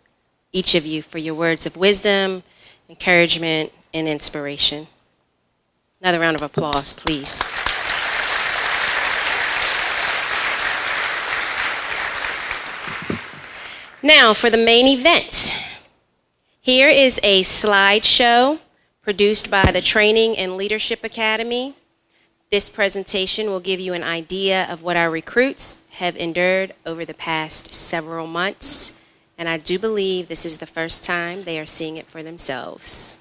Speaker 1: Each of you for your words of wisdom, encouragement, and inspiration. Another round of applause, please. Now for the main event. Here is a slideshow produced by the Training and Leadership Academy. This presentation will give you an idea of what our recruits have endured over the past several months, and I do believe this is the first time they are seeing it for themselves.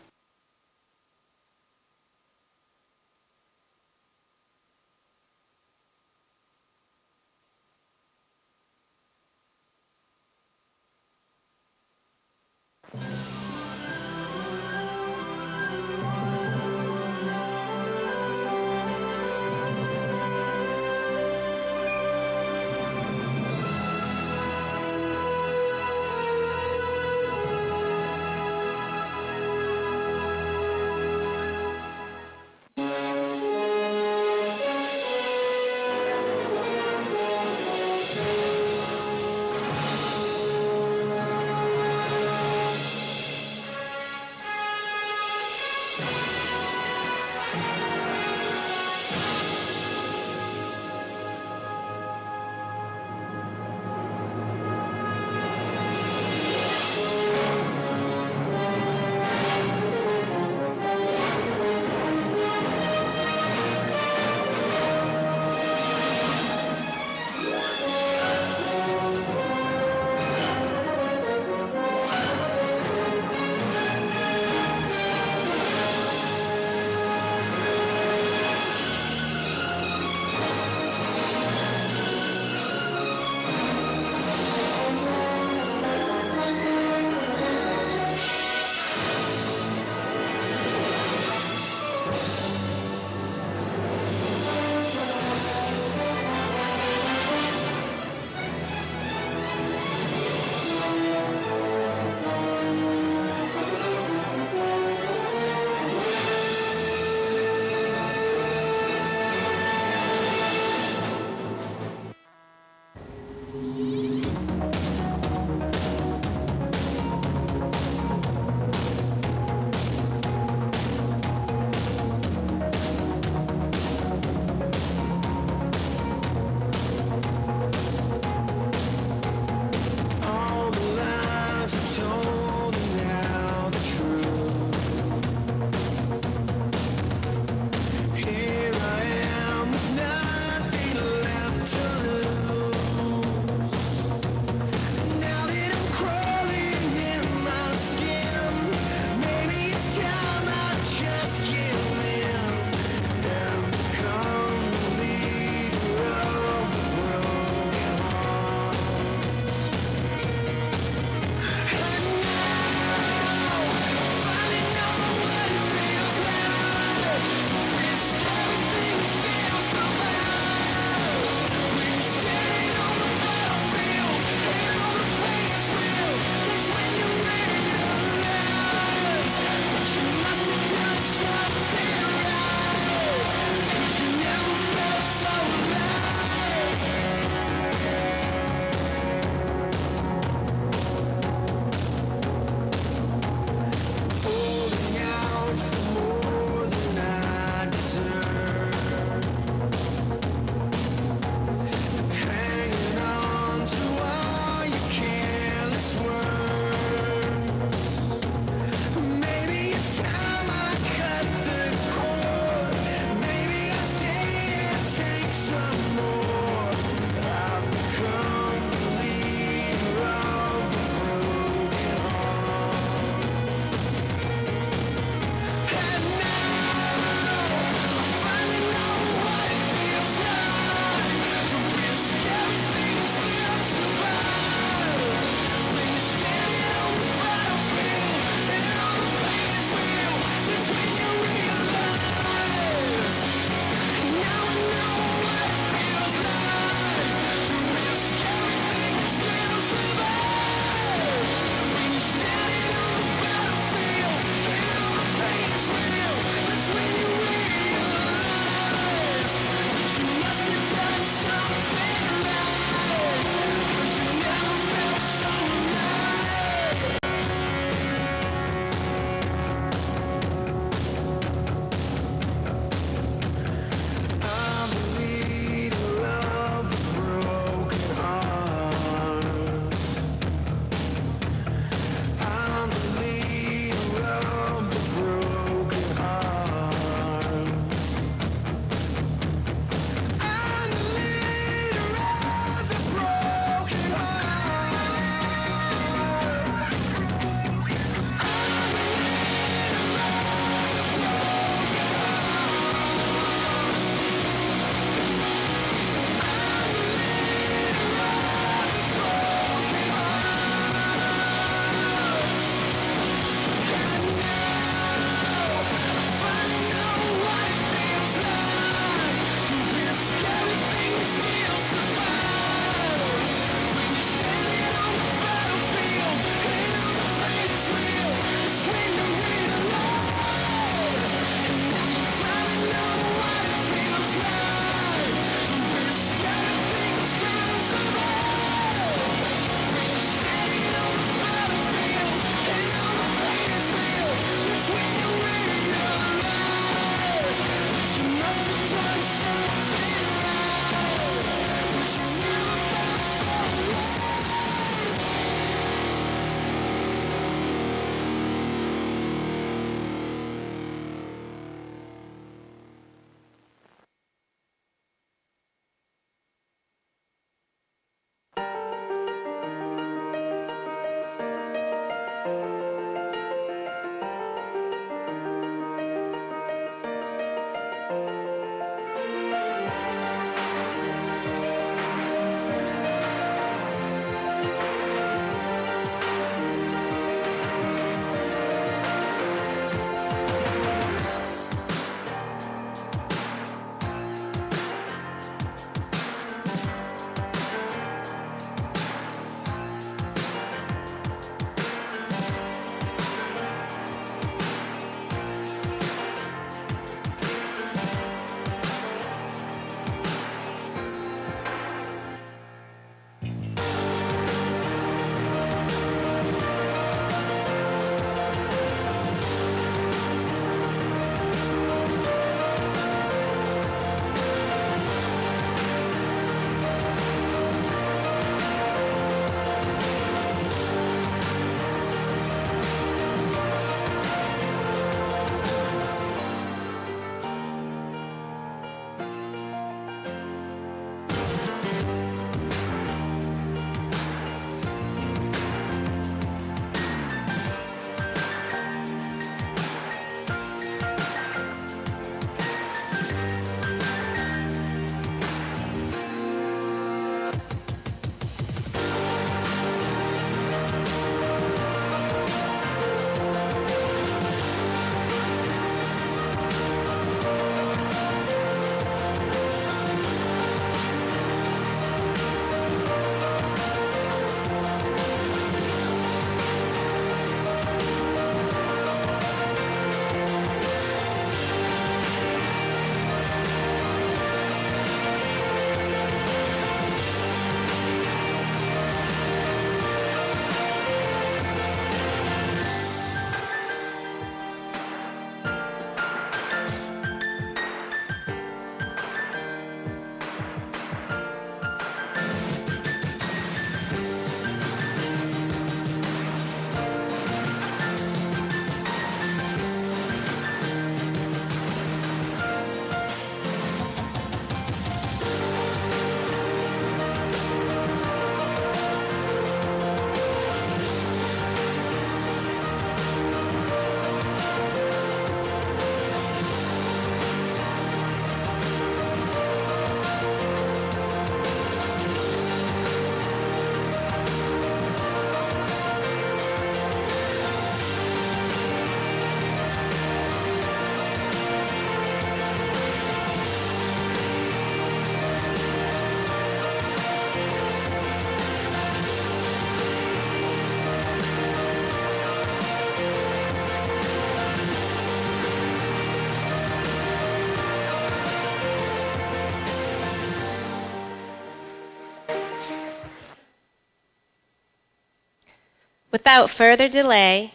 Speaker 1: Without further delay,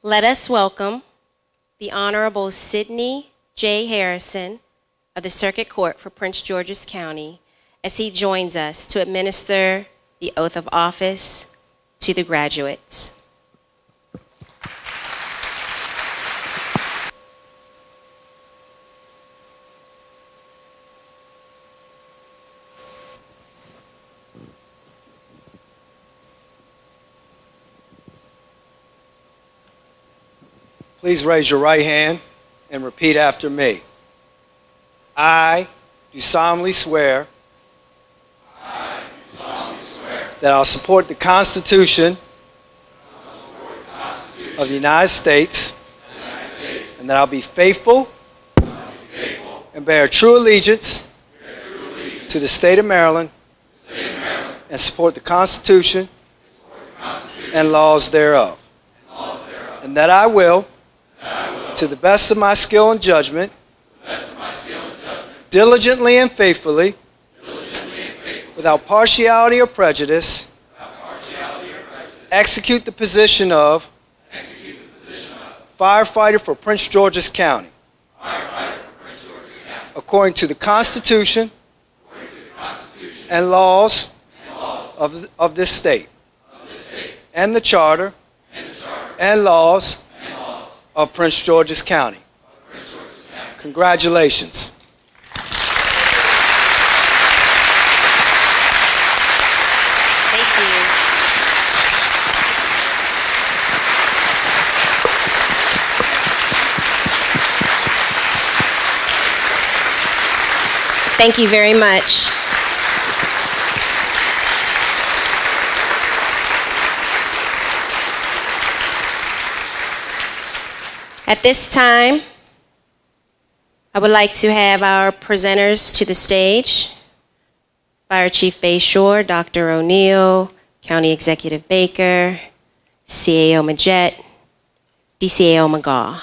Speaker 1: let us welcome the Honorable Sidney J. Harrison of the Circuit Court for Prince George's County as he joins us to administer the oath of office to the graduates.
Speaker 9: Please raise your right hand and repeat after me. I do solemnly swear that I'll support the Constitution of the United States and that I'll be faithful and bear true allegiance to the state of Maryland and support the Constitution and laws thereof. And that I will, to the best of my skill and judgment, diligently and faithfully, without partiality or prejudice, execute the position of firefighter for Prince George's County, according to the Constitution and laws of this state, and the Charter and laws of Prince George's County. Congratulations.
Speaker 1: Thank you. Thank you very much. At this time, I would like to have our presenters to the stage. Fire Chief Bayshore, Dr. O'Neill, County Executive Baker, CAO Majette, DCAO McGaw.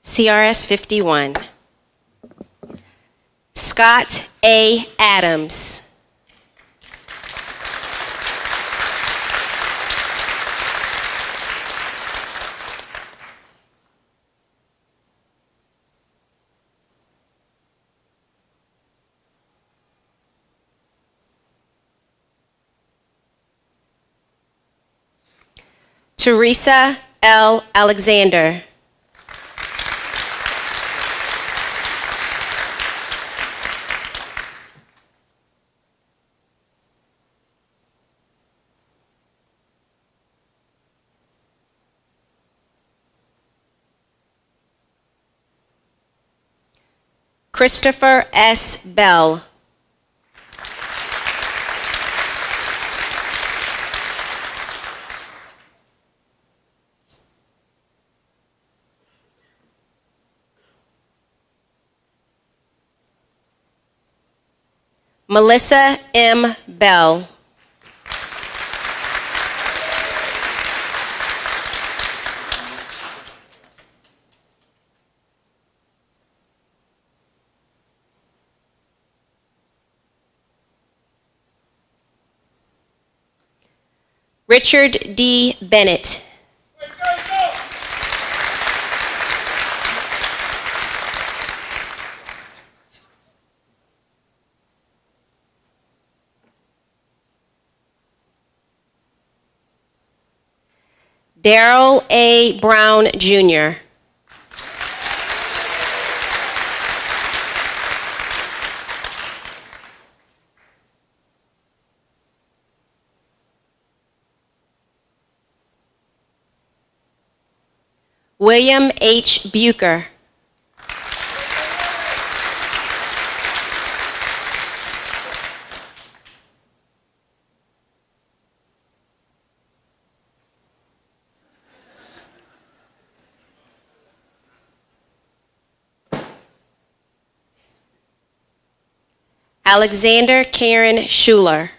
Speaker 1: CRS 51. Scott A. Adams. Teresa L. Alexander. Christopher S. Bell. Melissa M. Bell. Richard D. Bennett. Daryl A. Brown, Jr. William H. Bucher. Alexander Karen Schuler.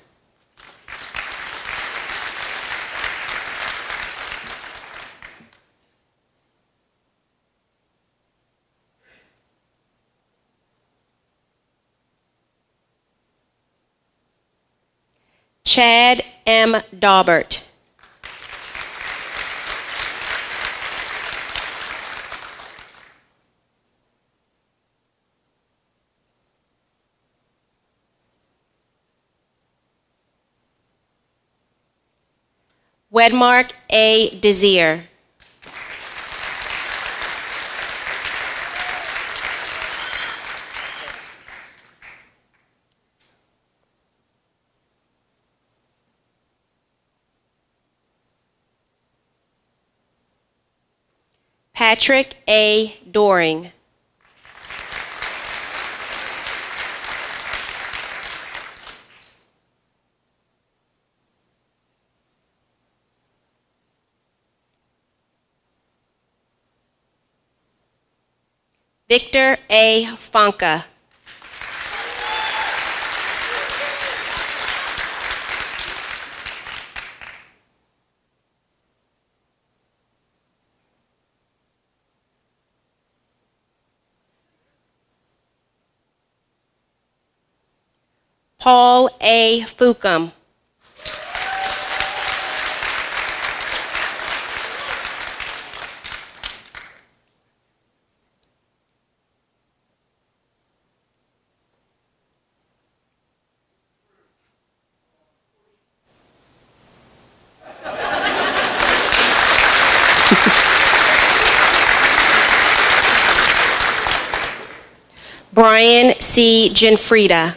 Speaker 1: Chad M. Daubert. Wedmark A. Desir. Patrick A. Doring. Victor A. Fonka. Paul A. Fukum. Brian C. Genfrida.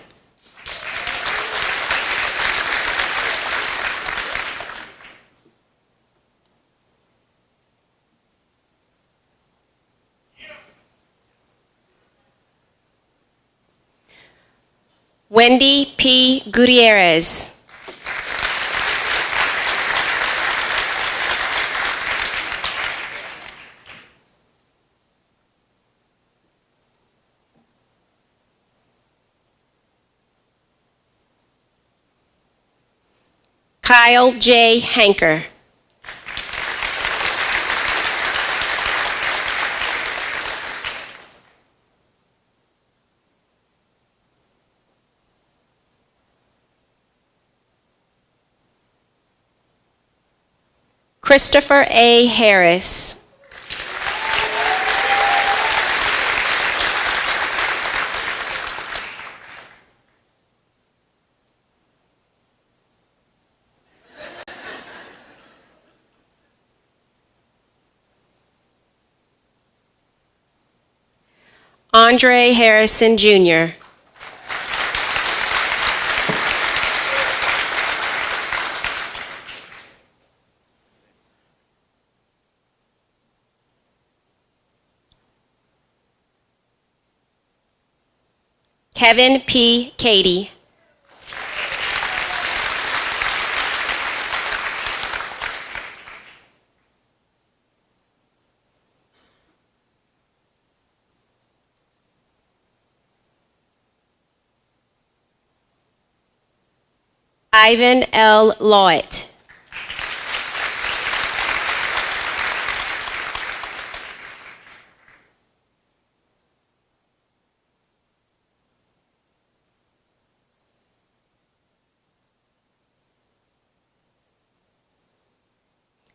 Speaker 1: Wendy P. Gutierrez. Kyle J. Hanker. Christopher A. Harris. Andre Harrison, Jr. Kevin P. Cady. Ivan L. Lawit.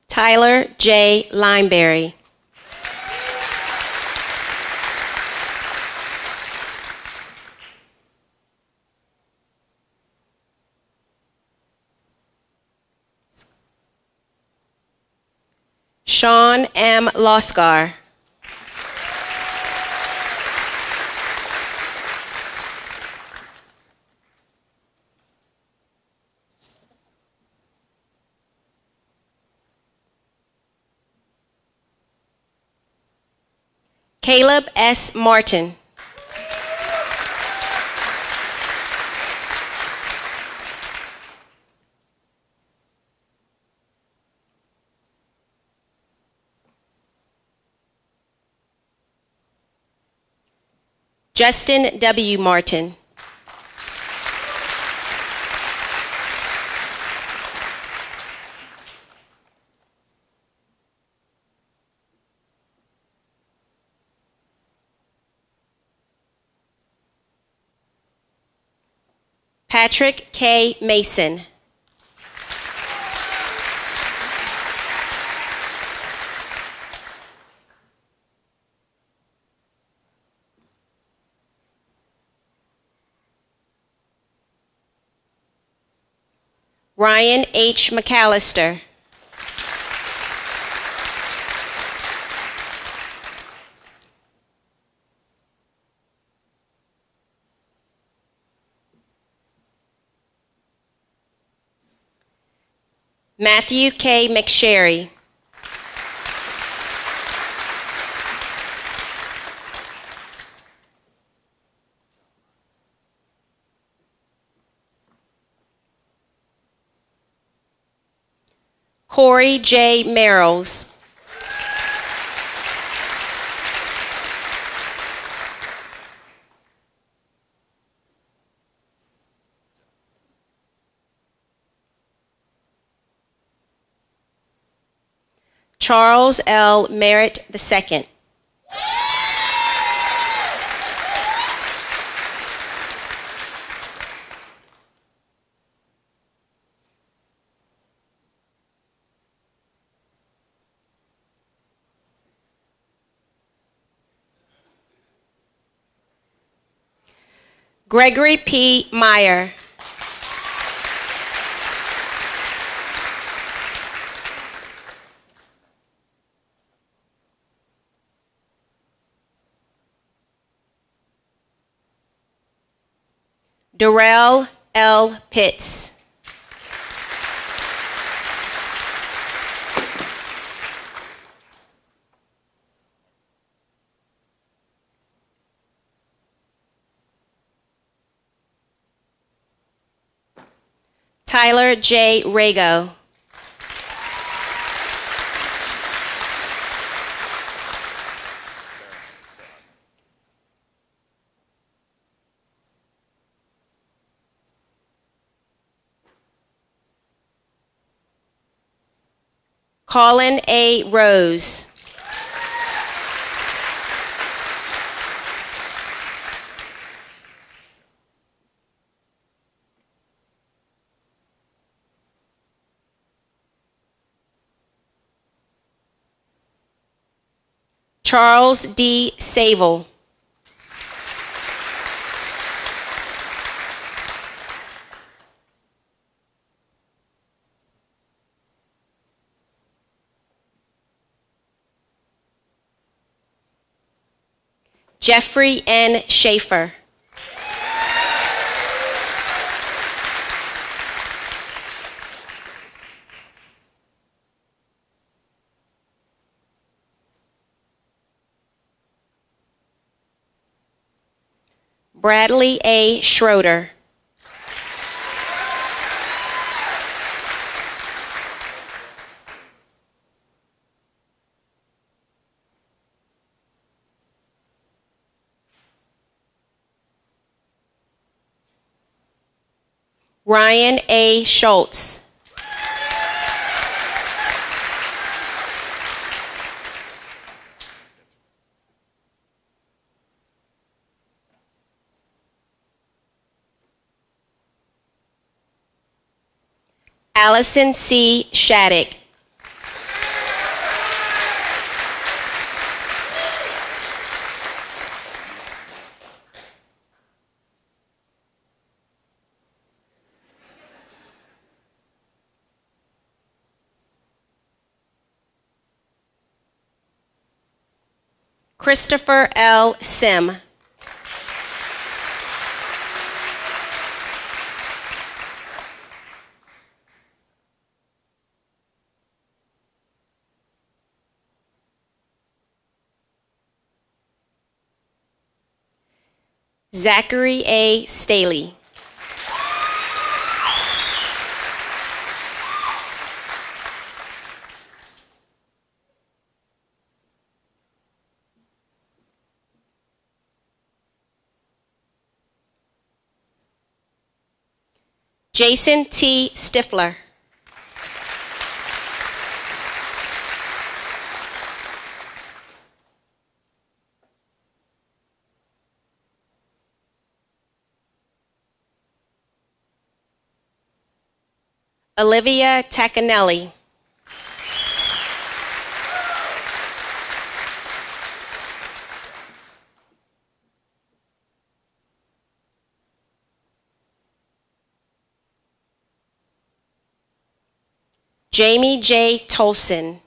Speaker 1: Tyler J. Limeberry. Sean M. Losgar. Caleb S. Martin. Justin W. Martin. Patrick K. Mason. Ryan H. McAllister. Matthew K. McSherry. Corey J. Merrills. Charles L. Merritt II. Gregory P. Meyer. Darrell L. Pitts. Tyler J. Rago. Colin A. Rose. Charles D. Sable. Jeffrey N. Schaefer. Bradley A. Schroeder. Ryan A. Schultz. Allison C. Shattuck. Christopher L. Sim. Zachary A. Staley. Jason T. Stifler. Olivia Tacanelli. Jamie J. Tolson.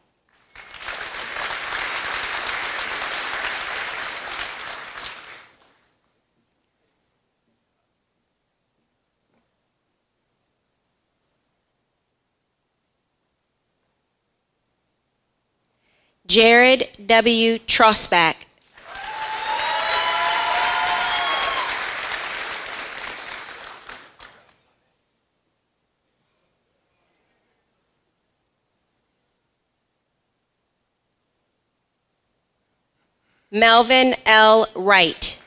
Speaker 1: Jared W. Trosbach. Melvin L. Wright.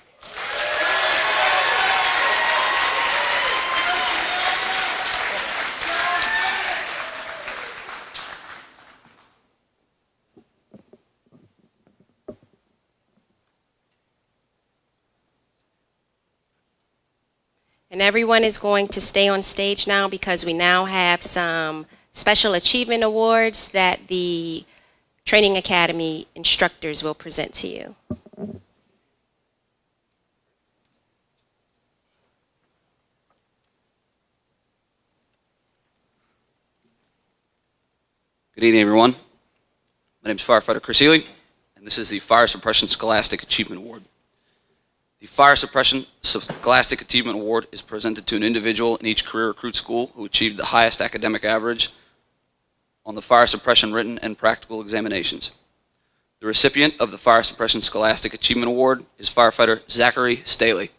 Speaker 1: And everyone is going to stay on stage now because we now have some special achievement awards that the Training Academy instructors will present to you.
Speaker 10: Good evening, everyone. My name is Firefighter Chris Ely, and this is the Fire Suppression Scholastic Achievement Award. The Fire Suppression Scholastic Achievement Award is presented to an individual in each career recruit school who achieved the highest academic average on the fire suppression written and practical examinations. The recipient of the Fire Suppression Scholastic Achievement Award is Firefighter Zachary Staley.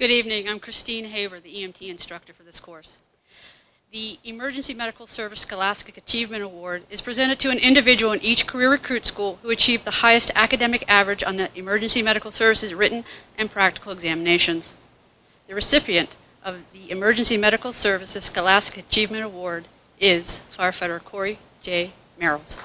Speaker 11: Good evening. I'm Christine Haver, the EMT instructor for this course. The Emergency Medical Service Scholastic Achievement Award is presented to an individual in each career recruit school who achieved the highest academic average on the Emergency Medical Services written and practical examinations. The recipient of the Emergency Medical Services Scholastic Achievement Award is Firefighter Corey J. Merrills.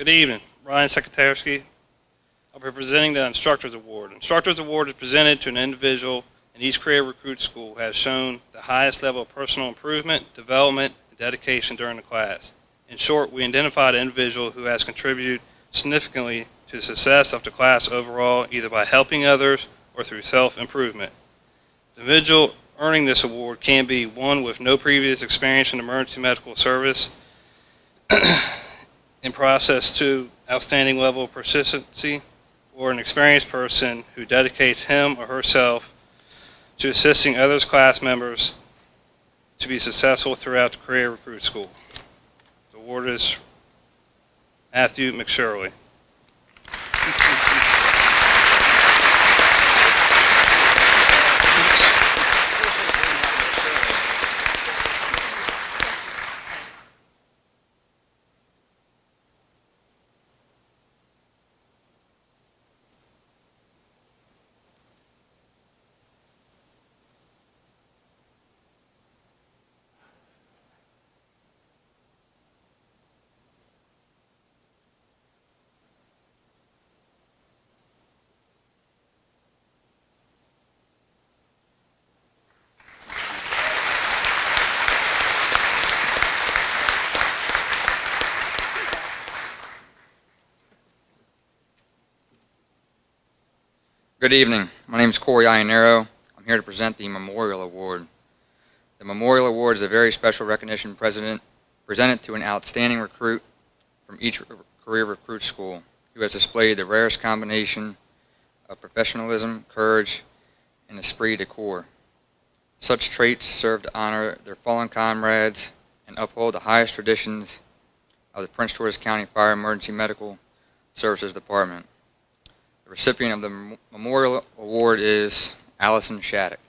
Speaker 12: Good evening. Ryan Sekretarski. I'll be presenting the Instructors Award. Instructors Award is presented to an individual in each career recruit school who has shown the highest level of personal improvement, development, and dedication during the class. In short, we identified an individual who has contributed significantly to the success of the class overall, either by helping others or through self-improvement. The individual earning this award can be one with no previous experience in emergency medical service, in process to outstanding level of persistency, or an experienced person who dedicates him or herself to assisting others class members to be successful throughout the career recruit school. The award is Matthew McShirley.
Speaker 13: Good evening. My name is Corey Ionero. I'm here to present the Memorial Award. The Memorial Award is a very special recognition presented to an outstanding recruit from each career recruit school who has displayed the rarest combination of professionalism, courage, and esprit de corps. Such traits serve to honor their fallen comrades and uphold the highest traditions of the Prince George's County Fire Emergency Medical Services Department. The recipient of the Memorial Award is Allison Shattuck.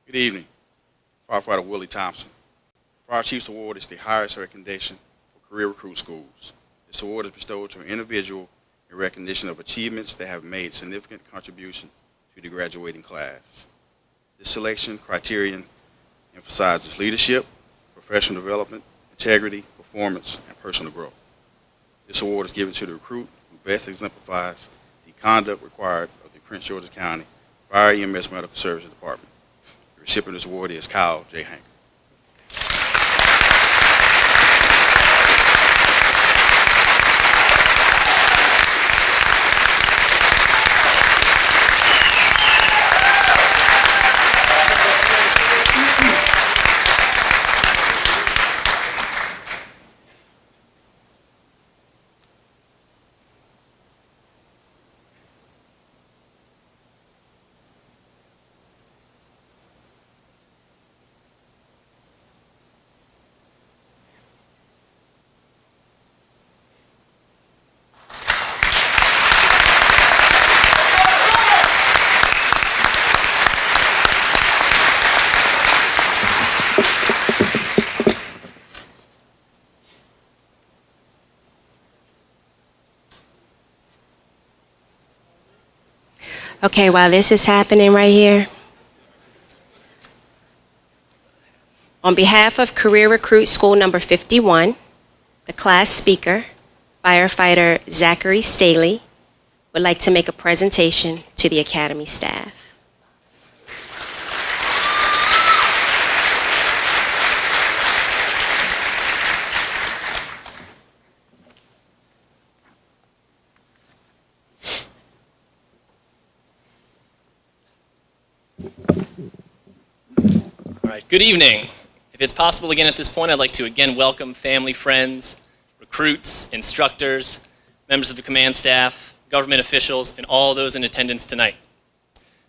Speaker 14: Good evening. Firefighter Willie Thompson. Fire Chiefs Award is the highest recognition for career recruit schools. This award is bestowed to an individual in recognition of achievements that have made significant contribution to the graduating class. This selection criterion emphasizes leadership, professional development, integrity, performance, and personal growth. This award is given to the recruit who best exemplifies the conduct required of the Prince George's County Fire EMS Medical Services Department. The recipient of this award is Kyle J. Hank.
Speaker 1: Okay, while this is happening right here, on behalf of Career Recruit School number 51, the class speaker, firefighter Zachary Staley, would like to make a presentation to the Academy staff.
Speaker 15: All right, good evening. If it's possible again at this point, I'd like to again welcome family, friends, recruits, instructors, members of the command staff, government officials, and all those in attendance tonight.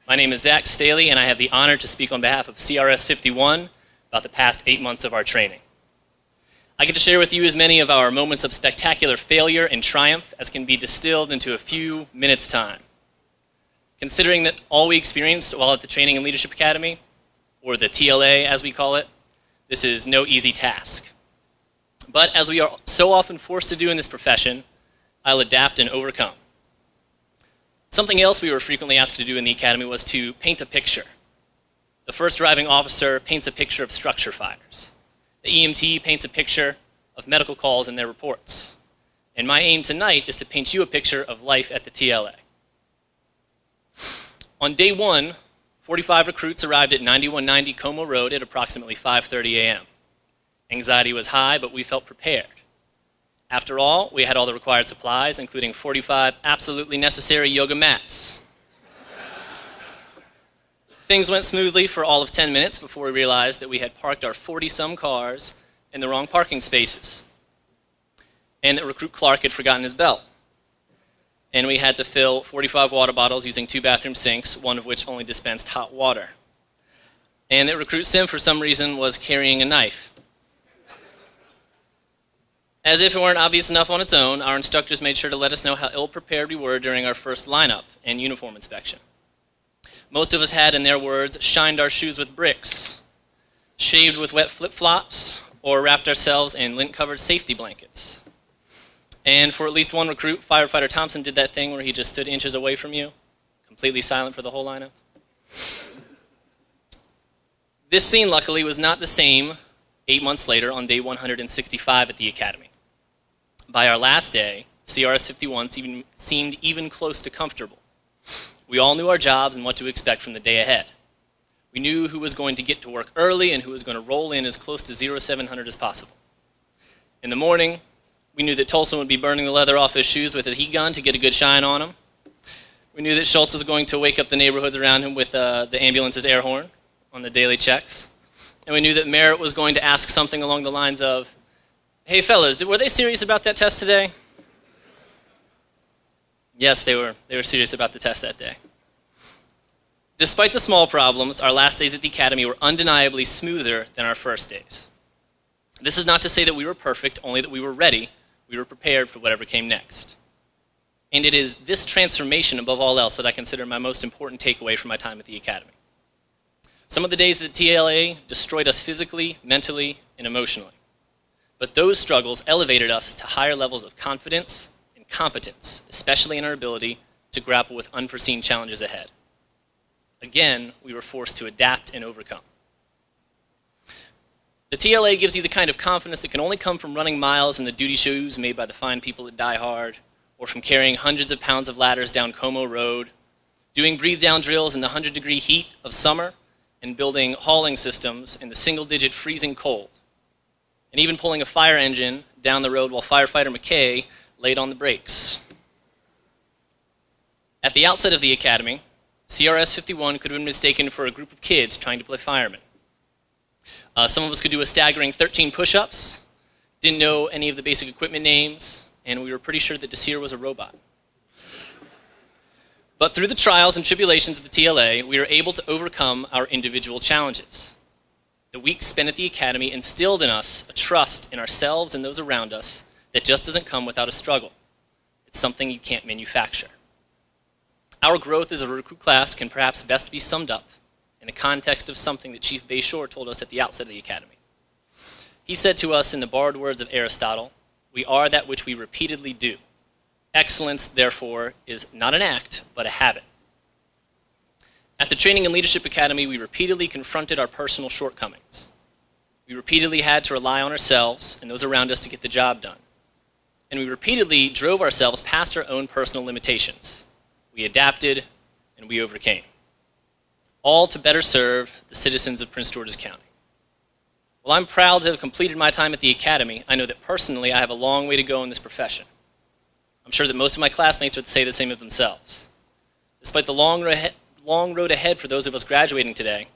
Speaker 15: My name is Zach Staley, and I have the honor to speak on behalf of CRS 51 about the past 8 months of our training. I get to share with you as many of our moments of spectacular failure and triumph as can be distilled into a few minutes' time. Considering that all we experienced while at the Training and Leadership Academy, or the TLA as we call it, this is no easy task. But as we are so often forced to do in this profession, I'll adapt and overcome. Something else we were frequently asked to do in the academy was to paint a picture. The first arriving officer paints a picture of structure fires. The EMT paints a picture of medical calls and their reports. And my aim tonight is to paint you a picture of life at the TLA. On day 1, 45 recruits arrived at 9190 Como Road at approximately 5:30 a.m. Anxiety was high, but we felt prepared. After all, we had all the required supplies, including 45 absolutely necessary yoga mats. Things went smoothly for all of 10 minutes before we realized that we had parked our 40-some cars in the wrong parking spaces, and that Recruit Clark had forgotten his belt. And we had to fill 45 water bottles using 2 bathroom sinks, one of which only dispensed hot water. And that Recruit Sim, for some reason, was carrying a knife. As if it weren't obvious enough on its own, our instructors made sure to let us know how ill-prepared we were during our first lineup and uniform inspection. Most of us had, in their words, shined our shoes with bricks, shaved with wet flip-flops, or wrapped ourselves in lint-covered safety blankets. And for at least one recruit, Firefighter Thompson did that thing where he just stood inches away from you, completely silent for the whole lineup. This scene, luckily, was not the same 8 months later on day 165 at the academy. By our last day, CRS 51 seemed even close to comfortable. We all knew our jobs and what to expect from the day ahead. We knew who was going to get to work early and who was going to roll in as close to 0700 as possible. In the morning, we knew that Tolson would be burning the leather off his shoes with a heat gun to get a good shine on him. We knew that Schultz was going to wake up the neighborhoods around him with the ambulance's air horn on the daily checks. And we knew that Merritt was going to ask something along the lines of, "Hey fellas, were they serious about that test today?" Yes, they were serious about the test that day. Despite the small problems, our last days at the academy were undeniably smoother than our first days. This is not to say that we were perfect, only that we were ready, we were prepared for whatever came next. And it is this transformation above all else that I consider my most important takeaway from my time at the academy. Some of the days at the TLA destroyed us physically, mentally, and emotionally. But those struggles elevated us to higher levels of confidence and competence, especially in our ability to grapple with unforeseen challenges ahead. Again, we were forced to adapt and overcome. The TLA gives you the kind of confidence that can only come from running miles in the duty shoes made by the fine people at Die Hard, or from carrying hundreds of pounds of ladders down Como Road, doing breathe-down drills in the 100-degree heat of summer, and building hauling systems in the single-digit freezing cold, and even pulling a fire engine down the road while firefighter McKay laid on the brakes. At the outset of the academy, CRS 51 could have been mistaken for a group of kids trying to play firemen. Some of us could do a staggering 13 push-ups, didn't know any of the basic equipment names, and we were pretty sure that Desir was a robot. But through the trials and tribulations of the TLA, we were able to overcome our individual challenges. The weeks spent at the academy instilled in us a trust in ourselves and those around us that just doesn't come without a struggle. It's something you can't manufacture. Our growth as a recruit class can perhaps best be summed up in the context of something that Chief Bayshore told us at the outset of the academy. He said to us in the borrowed words of Aristotle, "We are that which we repeatedly do. Excellence, therefore, is not an act, but a habit." At the Training and Leadership Academy, we repeatedly confronted our personal shortcomings. We repeatedly had to rely on ourselves and those around us to get the job done. And we repeatedly drove ourselves past our own personal limitations. We adapted and we overcame, all to better serve the citizens of Prince George's County. While I'm proud to have completed my time at the academy, I know that personally I have a long way to go in this profession. I'm sure that most of my classmates would say the same of themselves. Despite the long road ahead for those of us graduating today,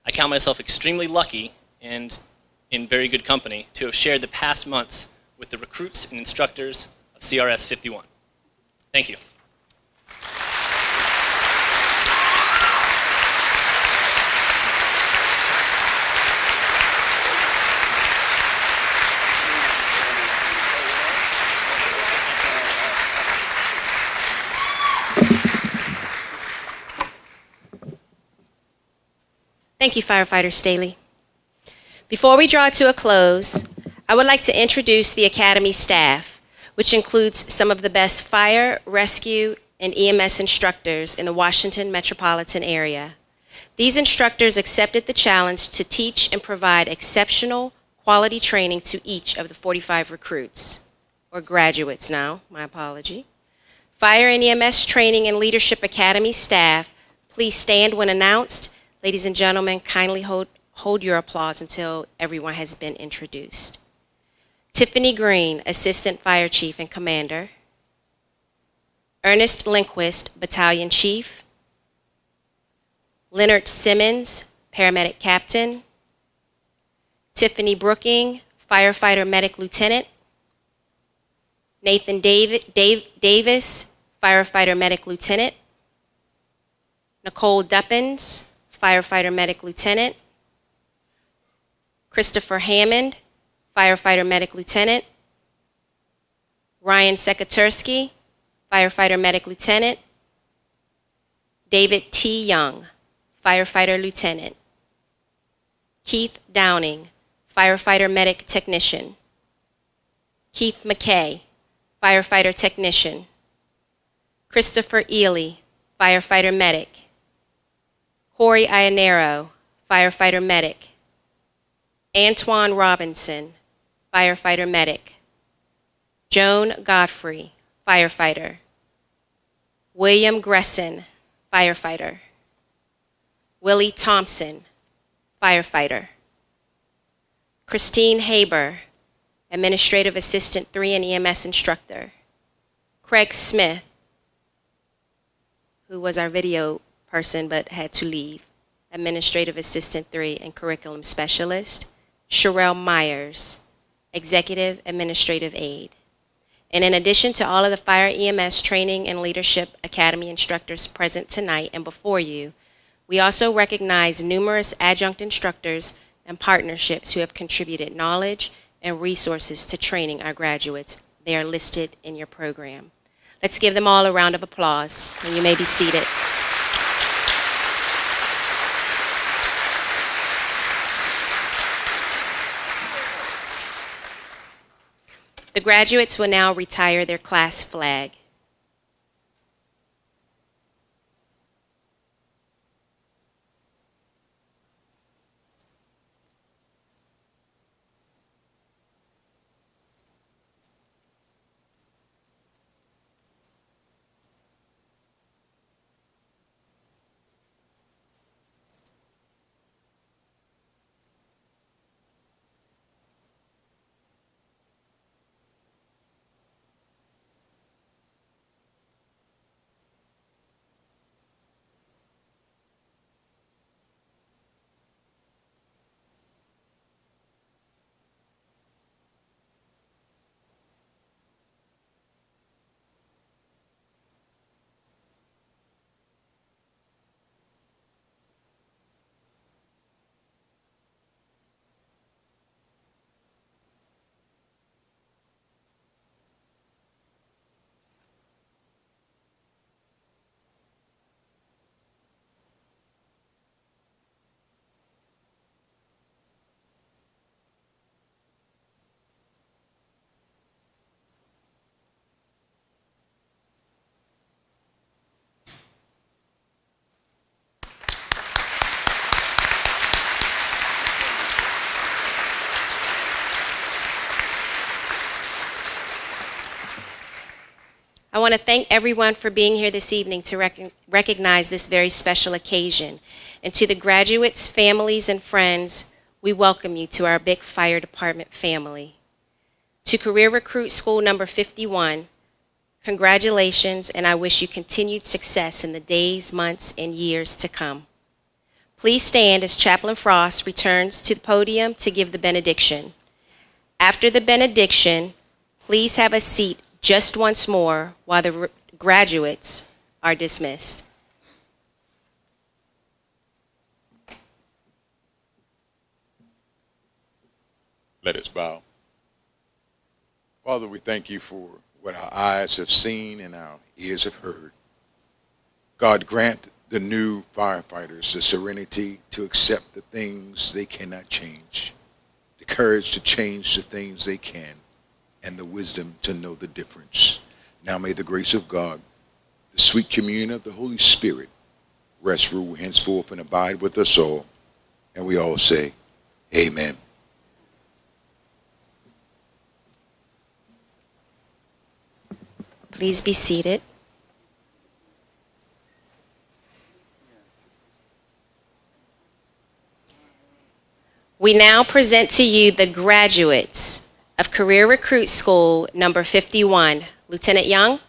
Speaker 15: I count myself extremely lucky and in very good company to have shared the past months with the recruits and instructors of CRS 51. Thank you.
Speaker 1: Thank you, Firefighter Staley. Before we draw to a close, I would like to introduce the Academy staff, which includes some of the best fire, rescue, and EMS instructors in the Washington metropolitan area. These instructors accepted the challenge to teach and provide exceptional quality training to each of the 45 recruits, or graduates now, my apology. Fire and EMS Training and Leadership Academy staff, please stand when announced. Ladies and gentlemen, kindly hold your applause until everyone has been introduced. Tiffany Green, Assistant Fire Chief and Commander. Ernest Lindquist, Battalion Chief. Leonard Simmons, Paramedic Captain. Tiffany Brooking, Firefighter Medic Lieutenant. Nathan Davis, Firefighter Medic Lieutenant. Nicole Duppins, Firefighter Medic Lieutenant. Christopher Hammond, Firefighter Medic Lieutenant. Ryan Sekaturski, Firefighter Medic Lieutenant. David T. Young, Firefighter Lieutenant. Keith Downing, Firefighter Medic Technician. Keith McKay, Firefighter Technician. Christopher Ely, Firefighter Medic. Corey Ianero, Firefighter Medic. Antoine Robinson, Firefighter Medic. Joan Godfrey, Firefighter. William Gresson, Firefighter. Willie Thompson, Firefighter. Christine Haber, Administrative Assistant 3 and EMS Instructor. Craig Smith, who was our video person but had to leave, Administrative Assistant 3 and Curriculum Specialist. Sherelle Myers, Executive Administrative Aide. And in addition to all of the Fire EMS Training and Leadership Academy instructors present tonight and before you, we also recognize numerous adjunct instructors and partnerships who have contributed knowledge and resources to training our graduates. They are listed in your program. Let's give them all a round of applause, and you may be seated. The graduates will now retire their class flag. I want to thank everyone for being here this evening to recognize this very special occasion. And to the graduates, families, and friends, we welcome you to our big fire department family. To Career Recruit School number 51, congratulations, and I wish you continued success in the days, months, and years to come. Please stand as Chaplain Frost returns to the podium to give the benediction. After the benediction, please have a seat just once more while the graduates are dismissed.
Speaker 5: Let us bow. Father, we thank you for what our eyes have seen and our ears have heard. God, grant the new firefighters the serenity to accept the things they cannot change, the courage to change the things they can, and the wisdom to know the difference. Now may the grace of God, the sweet communion of the Holy Spirit, rest, rule, henceforth, and abide with us all. And we all say, amen.
Speaker 1: Please be seated. We now present to you the graduates of Career Recruit School number 51. Lieutenant Young.